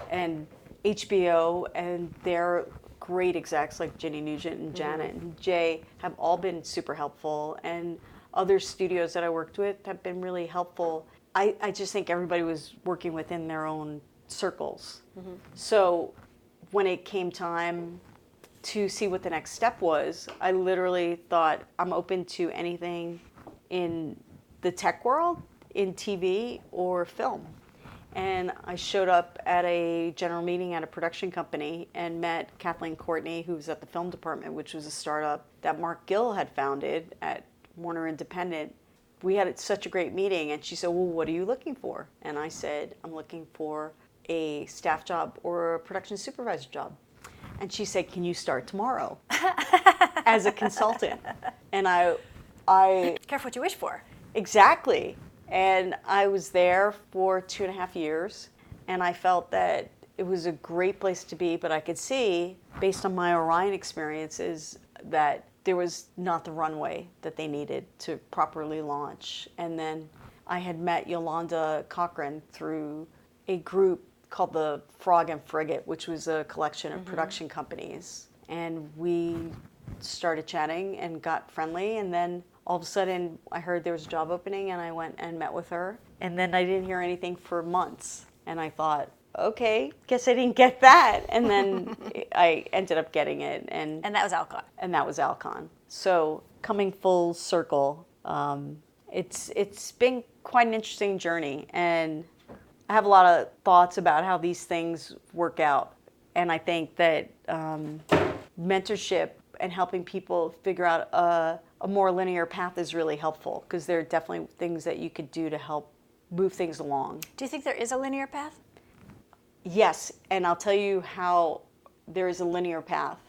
And HBO and their great execs like Ginny Nugent and Janet and Jay have all been super helpful. And other studios that I worked with have been really helpful. I just think everybody was working within their own circles. Mm-hmm. So when it came time to see what the next step was, I literally thought, I'm open to anything in the tech world, in TV or film. And I showed up at a general meeting at a production company and met Kathleen Courtney, who was at the film department, which was a startup that Mark Gill had founded at Warner Independent. We had such a great meeting, and she said, well, what are you looking for? And I said, I'm looking for a staff job or a production supervisor job. And she said, can you start tomorrow as a consultant? And I careful what you wish for. Exactly. And I was there for 2.5 years, and I felt that it was a great place to be, but I could see, based on my Orion experiences, that there was not the runway that they needed to properly launch. And then I had met Yolanda Cochran through a group called the Frog and Frigate, which was a collection of production companies. And we started chatting and got friendly, and then all of a sudden I heard there was a job opening, and I went and met with her. And then I didn't hear anything for months. And I thought, okay, guess I didn't get that. And then I ended up getting it. And that was Alcon. And that was Alcon. So coming full circle, it's been quite an interesting journey. And I have a lot of thoughts about how these things work out. And I think that mentorship and helping people figure out a more linear path is really helpful, because there are definitely things that you could do to help move things along. Do you think there is a linear path? Yes, and I'll tell you how there is a linear path.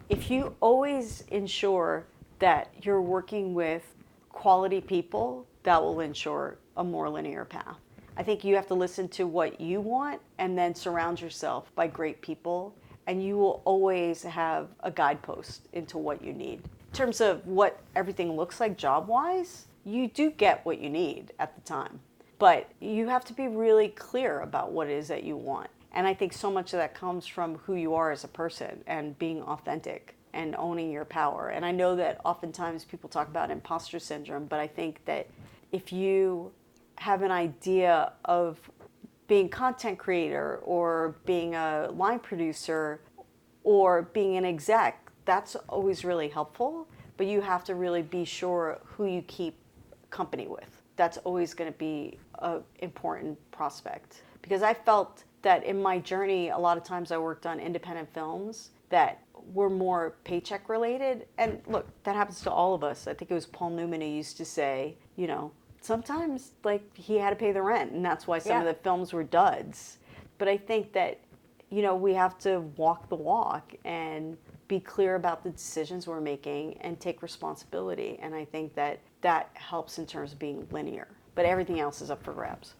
If you always ensure that you're working with quality people, that will ensure a more linear path. I think you have to listen to what you want and then surround yourself by great people, and you will always have a guidepost into what you need. In terms of what everything looks like job-wise, you do get what you need at the time, but you have to be really clear about what it is that you want. And I think so much of that comes from who you are as a person and being authentic and owning your power. And I know that oftentimes people talk about imposter syndrome, but I think that if you have an idea of being a content creator or being a line producer or being an exec, that's always really helpful, but you have to really be sure who you keep company with. That's always going to be an important prospect. Because I felt that in my journey, a lot of times I worked on independent films that were more paycheck related. And look, that happens to all of us. I think it was Paul Newman who used to say, you know, sometimes like he had to pay the rent, and that's why some of the films were duds. But I think that, you know, we have to walk the walk and be clear about the decisions we're making and take responsibility. And I think that that helps in terms of being linear. But everything else is up for grabs.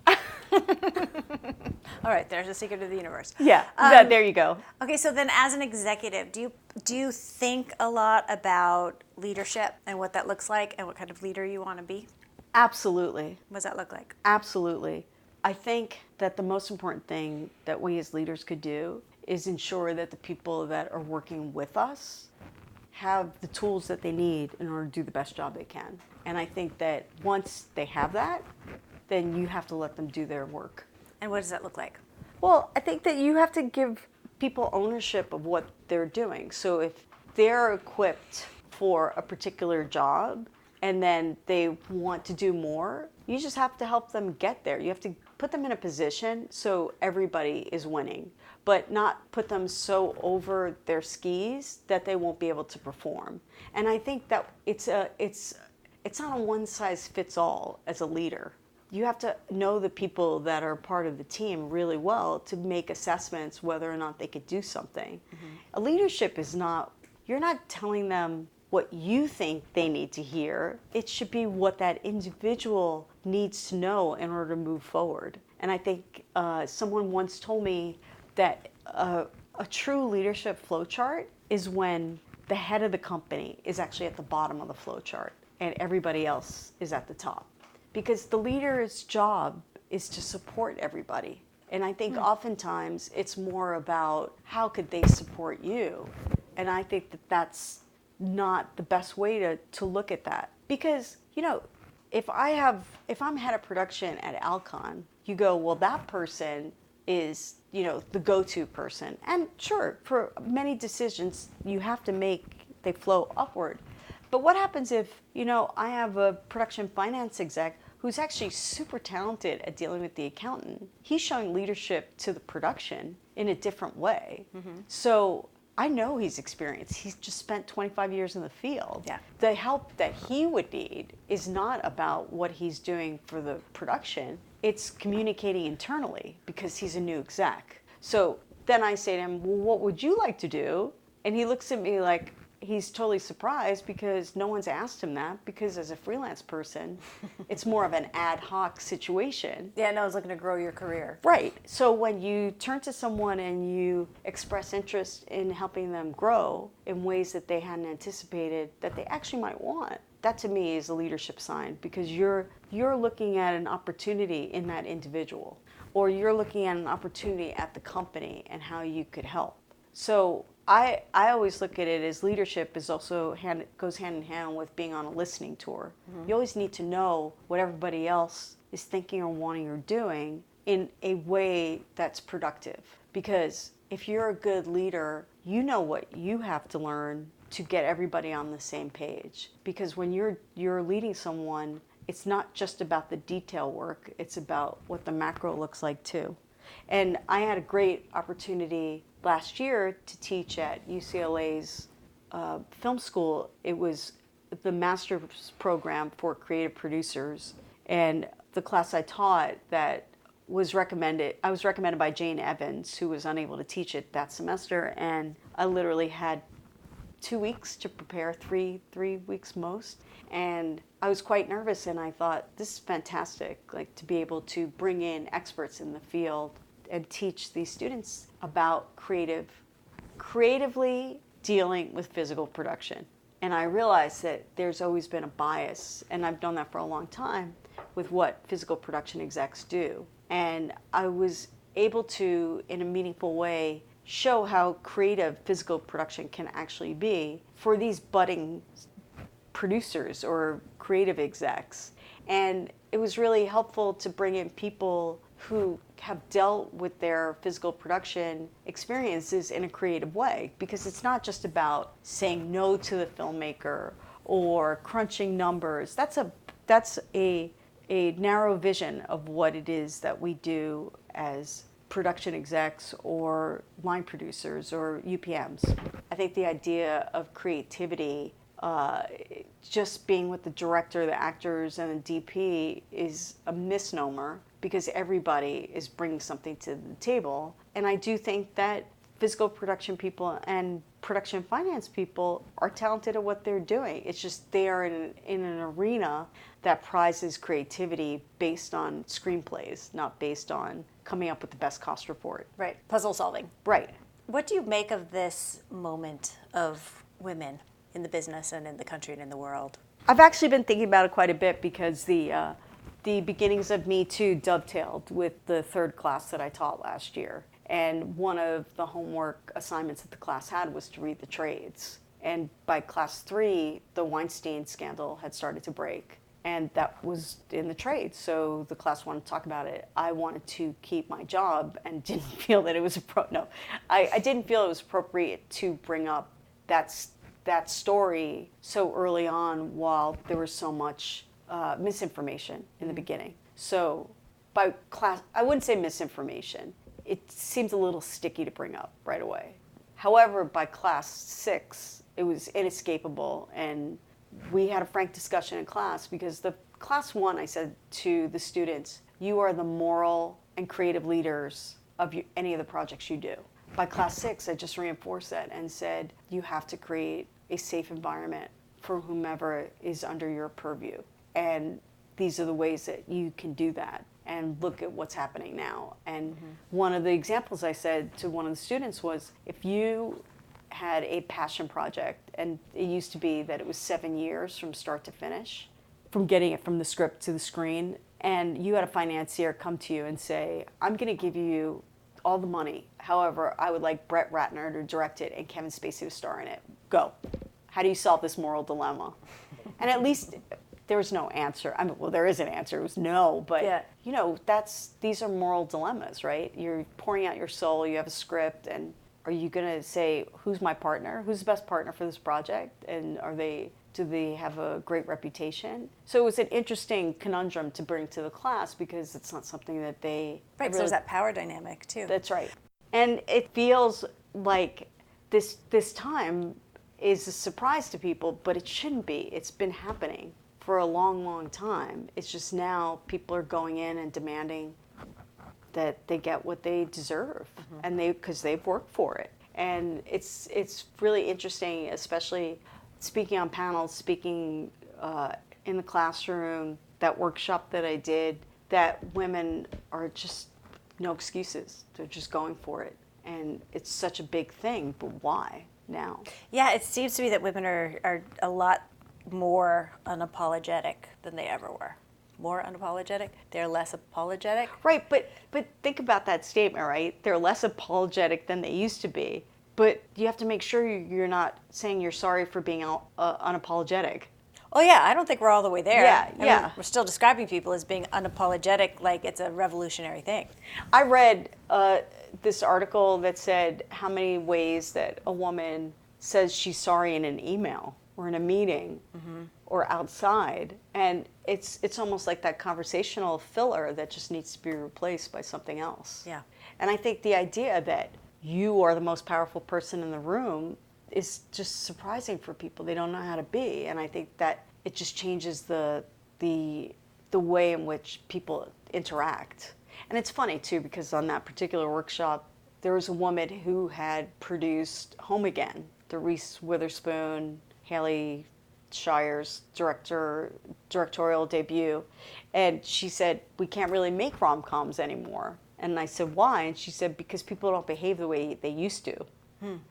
All right, there's a secret of the universe. Yeah, there you go. Okay, so then as an executive, do you think a lot about leadership and what that looks like and what kind of leader you want to be? Absolutely. What does that look like? Absolutely. I think that the most important thing that we as leaders could do is ensure that the people that are working with us have the tools that they need in order to do the best job they can. And I think that once they have that, then you have to let them do their work. And what does that look like? Well, I think that you have to give people ownership of what they're doing. So if they're equipped for a particular job and then they want to do more, you just have to help them get there. You have to put them in a position so everybody is winning, but not put them so over their skis that they won't be able to perform. And I think that it's not a one size fits all as a leader. You have to know the people that are part of the team really well to make assessments whether or not they could do something. Mm-hmm. A leadership is not, you're not telling them what you think they need to hear. It should be what that individual needs to know in order to move forward. And I think someone once told me that a true leadership flowchart is when the head of the company is actually at the bottom of the flowchart and everybody else is at the top. Because the leader's job is to support everybody. And I think oftentimes it's more about how could they support you. And I think that that's not the best way to look at that. Because, you know, if I'm head of production at Alcon, you go, well, that person is, you know, the go-to person. And sure, for many decisions you have to make, they flow upward. But what happens if, you know, I have a production finance exec who's actually super talented at dealing with the accountant? He's showing leadership to the production in a different way. Mm-hmm. So I know he's experienced. He's just spent 25 years in the field. Yeah. The help that he would need is not about what he's doing for the production. It's communicating internally because he's a new exec. So then I say to him, well, what would you like to do? And he looks at me like, he's totally surprised because no one's asked him that, because as a freelance person, it's more of an ad hoc situation. Yeah, no one's looking to grow your career. Right. So when you turn to someone and you express interest in helping them grow in ways that they hadn't anticipated that they actually might want, that to me is a leadership sign, because you're looking at an opportunity in that individual, or you're looking at an opportunity at the company and how you could help. So I always look at it as leadership is also goes hand in hand with being on a listening tour. You always need to know what everybody else is thinking or wanting or doing in a way that's productive. Because if you're a good leader, you know what you have to learn to get everybody on the same page. Because when you're leading someone, it's not just about the detail work, it's about what the macro looks like too. And I had a great opportunity last year to teach at UCLA's film school. It was the master's program for creative producers. And the class I taught that was recommended, I was recommended by Jane Evans, who was unable to teach it that semester. And I literally had 2 weeks to prepare, three weeks most. And I was quite nervous, and I thought, this is fantastic, like to be able to bring in experts in the field and teach these students about creatively dealing with physical production. And I realized that there's always been a bias, and I've known that for a long time, with what physical production execs do. And I was able to, in a meaningful way, show how creative physical production can actually be for these budding producers or creative execs. And it was really helpful to bring in people who have dealt with their physical production experiences in a creative way, because it's not just about saying no to the filmmaker or crunching numbers. That's a narrow vision of what it is that we do as production execs or line producers or UPMs. I think the idea of creativity, just being with the director, the actors, and the DP is a misnomer, because everybody is bringing something to the table. And I do think that physical production people and production finance people are talented at what they're doing. It's just they are in an arena that prizes creativity based on screenplays, not based on coming up with the best cost report. Right, puzzle solving. Right. What do you make of this moment of women in the business and in the country and in the world? I've actually been thinking about it quite a bit, because the beginnings of Me Too dovetailed with the third class that I taught last year. And one of the homework assignments that the class had was to read the trades. And by class 3, the Weinstein scandal had started to break. And that was in the trades, so the class wanted to talk about it. I wanted to keep my job and didn't feel that it was I didn't feel it was appropriate to bring up that story so early on, while there was so much misinformation in the beginning. So by class, I wouldn't say misinformation. It seems a little sticky to bring up right away. However, by class 6, it was inescapable, and we had a frank discussion in class, because the class 1, I said to the students, you are the moral and creative leaders of any of the projects you do. By class 6, I just reinforced that and said, you have to create a safe environment for whomever is under your purview. And these are the ways that you can do that. And look at what's happening now. And one of the examples I said to one of the students was, if you had a passion project, and it used to be that it was 7 years from start to finish, from getting it from the script to the screen, and you had a financier come to you and say, I'm going to give you all the money. However, I would like Brett Ratner to direct it and Kevin Spacey to star in it. Go. How do you solve this moral dilemma? And at least there was no answer. I mean, well, there is an answer. It was no, but yeah. You know, these are moral dilemmas, right? You're pouring out your soul. You have a script, and are you going to say, who's my partner? Who's the best partner for this project? And do they have a great reputation? So it was an interesting conundrum to bring to the class, because it's not something that they Right, so there's that power dynamic too. That's right. And it feels like this time is a surprise to people, but it shouldn't be. It's been happening for a long, long time. It's just now people are going in and demanding that they get what they deserve, and because they've worked for it. And it's really interesting, especially speaking on panels, speaking in the classroom, that workshop that I did, that women are just no excuses. They're just going for it. And it's such a big thing, but why now? Yeah, it seems to me that women are a lot more unapologetic than they ever were. More unapologetic? They're less apologetic? Right, but think about that statement, right? They're less apologetic than they used to be. But you have to make sure you're not saying you're sorry for being unapologetic. Oh yeah, I don't think we're all the way there. Yeah, I yeah. mean, we're still describing people as being unapologetic like it's a revolutionary thing. I read this article that said how many ways that a woman says she's sorry in an email or in a meeting or outside, and it's almost like that conversational filler that just needs to be replaced by something else. Yeah. And I think the idea that you are the most powerful person in the room is just surprising for people. They don't know how to be, and I think that it just changes the way in which people interact. And it's funny too, because on that particular workshop, there was a woman who had produced Home Again, the Reese Witherspoon, Haley Shire's directorial debut, and she said, we can't really make rom-coms anymore. And I said, why? And she said, because people don't behave the way they used to.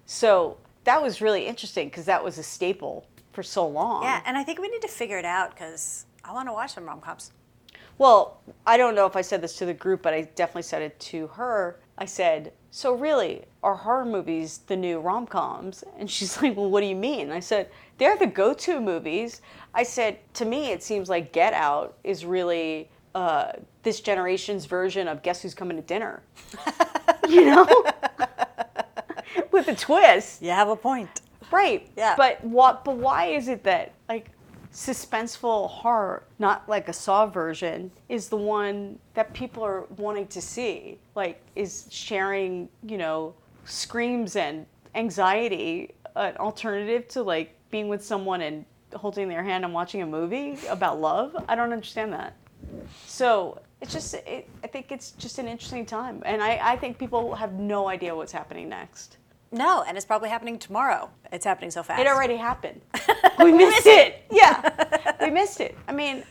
So that was really interesting, because that was a staple for so long. Yeah, and I think we need to figure it out, because I want to watch some rom-coms. Well, I don't know if I said this to the group, but I definitely said it to her. I said, so really, are horror movies the new rom-coms? And she's like, well, what do you mean? I said, they're the go-to movies. I said, to me, it seems like Get Out is really this generation's version of Guess Who's Coming to Dinner. You know? With a twist. You have a point. Right. Yeah. But why is it that, like, suspenseful horror, not like a Saw version, is the one that people are wanting to see? Like, is sharing, screams and anxiety an alternative to, like, being with someone and holding their hand and watching a movie about love? I don't understand that. So it's just, I think it's just an interesting time. And I think people have no idea what's happening next. No, and it's probably happening tomorrow. It's happening so fast. It already happened. We missed it. Yeah, we missed it. I mean,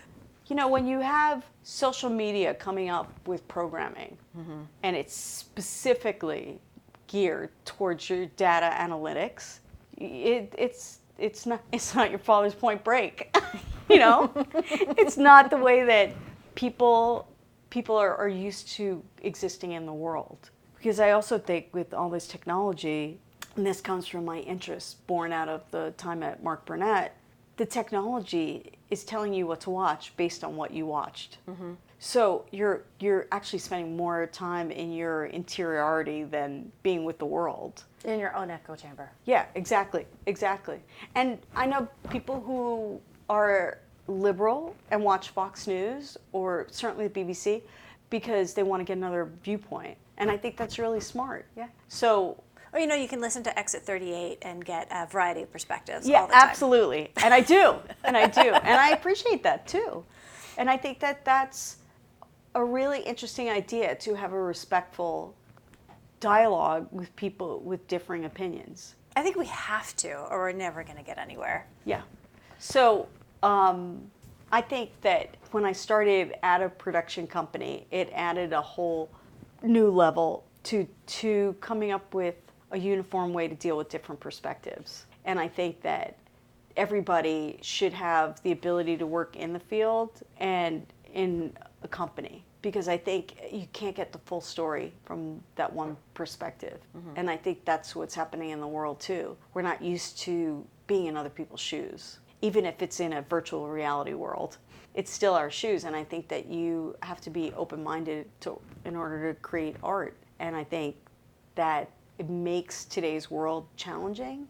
when you have social media coming up with programming, and it's specifically geared towards your data analytics, it's not your father's Point Break. It's not the way that people are used to existing in the world. Because I also think with all this technology, and this comes from my interest born out of the time at Mark Burnett, the technology is telling you what to watch based on what you watched. So you're actually spending more time in your interiority than being with the world. In your own echo chamber. Yeah, exactly. And I know people who are liberal and watch Fox News or certainly the BBC because they want to get another viewpoint. And I think that's really smart. Yeah. So, or you can listen to Exit 38 and get a variety of perspectives. Yeah, all the time. absolutely. And I do. And I appreciate that too. And I think that that's a really interesting idea, to have a respectful dialogue with people with differing opinions. I think we have to, or we're never going to get anywhere. Yeah. So I think that when I started at a production company, it added a whole new level to coming up with a uniform way to deal with different perspectives. And I think that everybody should have the ability to work in the field and in a company, because I think you can't get the full story from that one perspective. And I think that's what's happening in the world too. We're not used to being in other people's shoes. Even if it's in a virtual reality world, it's still our shoes. And I think that you have to be open-minded in order to create art. And I think that it makes today's world challenging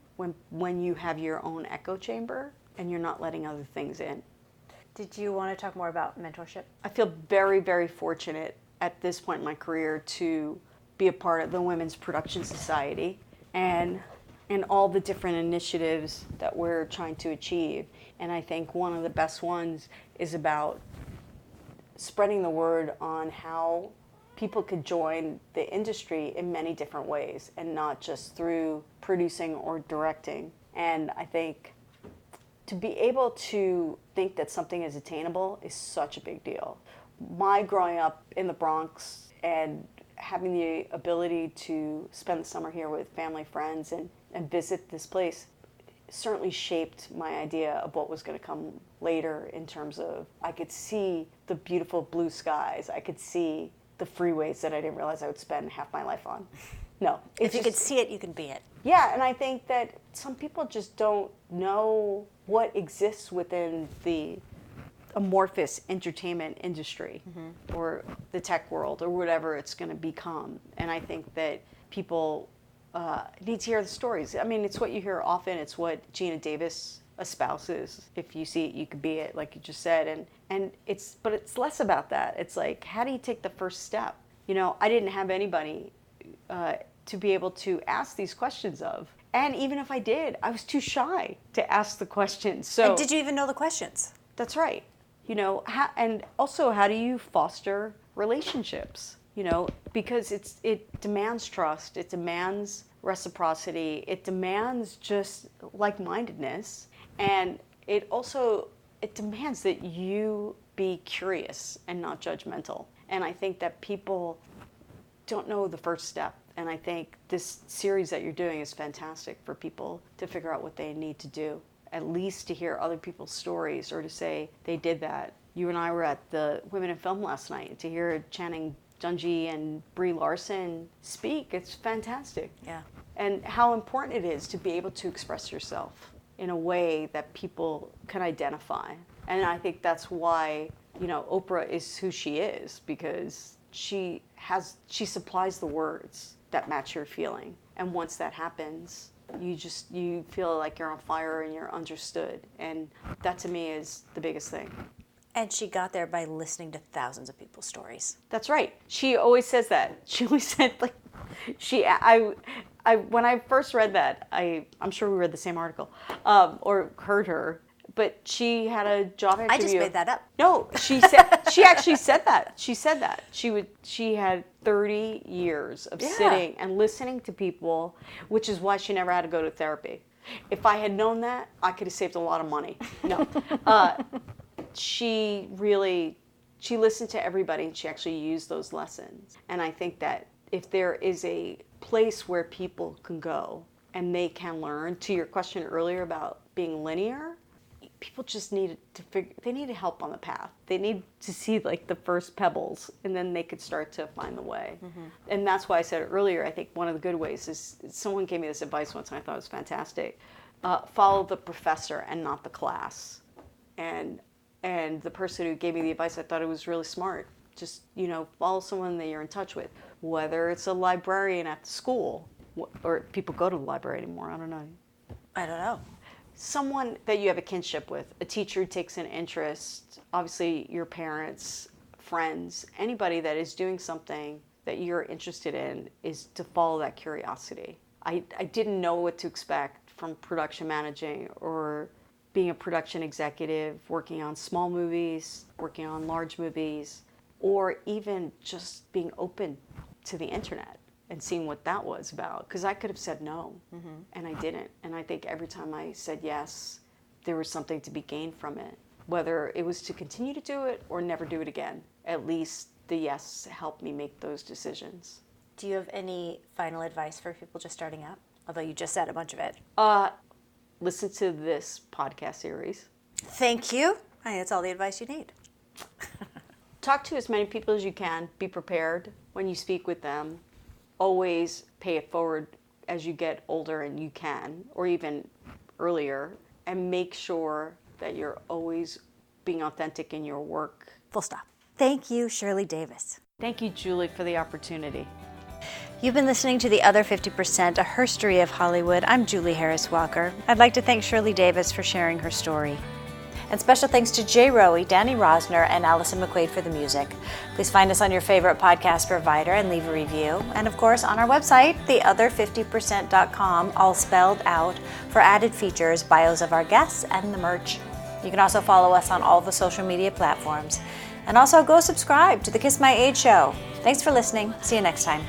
when you have your own echo chamber and you're not letting other things in. Did you want to talk more about mentorship? I feel very, very fortunate at this point in my career to be a part of the Women's Production Society and all the different initiatives that we're trying to achieve. And I think one of the best ones is about spreading the word on how people could join the industry in many different ways and not just through producing or directing. And I think to be able to think that something is attainable is such a big deal. My growing up in the Bronx and having the ability to spend the summer here with family, friends, and visit this place certainly shaped my idea of what was going to come later in terms of I could see the beautiful blue skies. I could see the freeways that I didn't realize I would spend half my life on. No. If you could see it, you can be it. Yeah, and I think that some people just don't know what exists within the amorphous entertainment industry or the tech world or whatever it's going to become. And I think that people need to hear the stories. I mean, it's what you hear often. It's what Gina Davis espouses. If you see it, you could be it, like you just said. But it's less about that. It's like, how do you take the first step? You know, I didn't have anybody to be able to ask these questions of. And even if I did, I was too shy to ask the questions. So, and did you even know the questions? That's right. You know, and also how do you foster relationships? You know, because it demands trust, it demands reciprocity, it demands just like-mindedness, and it demands that you be curious and not judgmental. And I think that people don't know the first step. And I think this series that you're doing is fantastic for people to figure out what they need to do, at least to hear other people's stories or to say they did that. You and I were at the Women in Film last night to hear Channing Dungey and Brie Larson speak. It's fantastic. Yeah. And how important it is to be able to express yourself in a way that people can identify. And I think that's why, you know, Oprah is who she is, because she supplies the words that match your feeling. And once that happens, you feel like you're on fire and you're understood. And that to me is the biggest thing. And she got there by listening to thousands of people's stories. That's right. She always says that. She always said, like, when I first read that, I'm sure we read the same article, or heard her, but she had a job interview. I just made that up. No, she actually said that. She said that. She had 30 years of sitting and listening to people, which is why she never had to go to therapy. If I had known that, I could have saved a lot of money. No. She listened to everybody, and she actually used those lessons. And I think that if there is a place where people can go and they can learn, to your question earlier about being linear, people just need they need help on the path. They need to see like the first pebbles, and then they could start to find the way. Mm-hmm. And that's why I said earlier, I think one of the good ways is, someone gave me this advice once and I thought it was fantastic. Follow the professor and not the class. And the person who gave me the advice, I thought it was really smart. Just, you know, follow someone that you're in touch with, whether it's a librarian at the school, or people go to the library anymore, I don't know. Someone that you have a kinship with, a teacher who takes an interest, obviously your parents, friends, anybody that is doing something that you're interested in, is to follow that curiosity. I didn't know what to expect from production managing or being a production executive, working on small movies, working on large movies, or even just being open to the internet and seeing what that was about. Because I could have said no, and I didn't. And I think every time I said yes, there was something to be gained from it. Whether it was to continue to do it or never do it again, at least the yes helped me make those decisions. Do you have any final advice for people just starting out? Although you just said a bunch of it. Listen to this podcast series. Thank you. I think that's all the advice you need. Talk to as many people as you can. Be prepared when you speak with them. Always pay it forward as you get older and you can, or even earlier, and make sure that you're always being authentic in your work. Full stop. Thank you, Shirley Davis. Thank you, Julie, for the opportunity. You've been listening to The Other 50%, a herstory of Hollywood. I'm Julie Harris Walker. I'd like to thank Shirley Davis for sharing her story. And special thanks to Jay Rowe, Danny Rosner, and Allison McQuaid for the music. Please find us on your favorite podcast provider and leave a review. And of course, on our website, theother50%.com, all spelled out, for added features, bios of our guests, and the merch. You can also follow us on all the social media platforms. And also go subscribe to the Kiss My Age show. Thanks for listening. See you next time.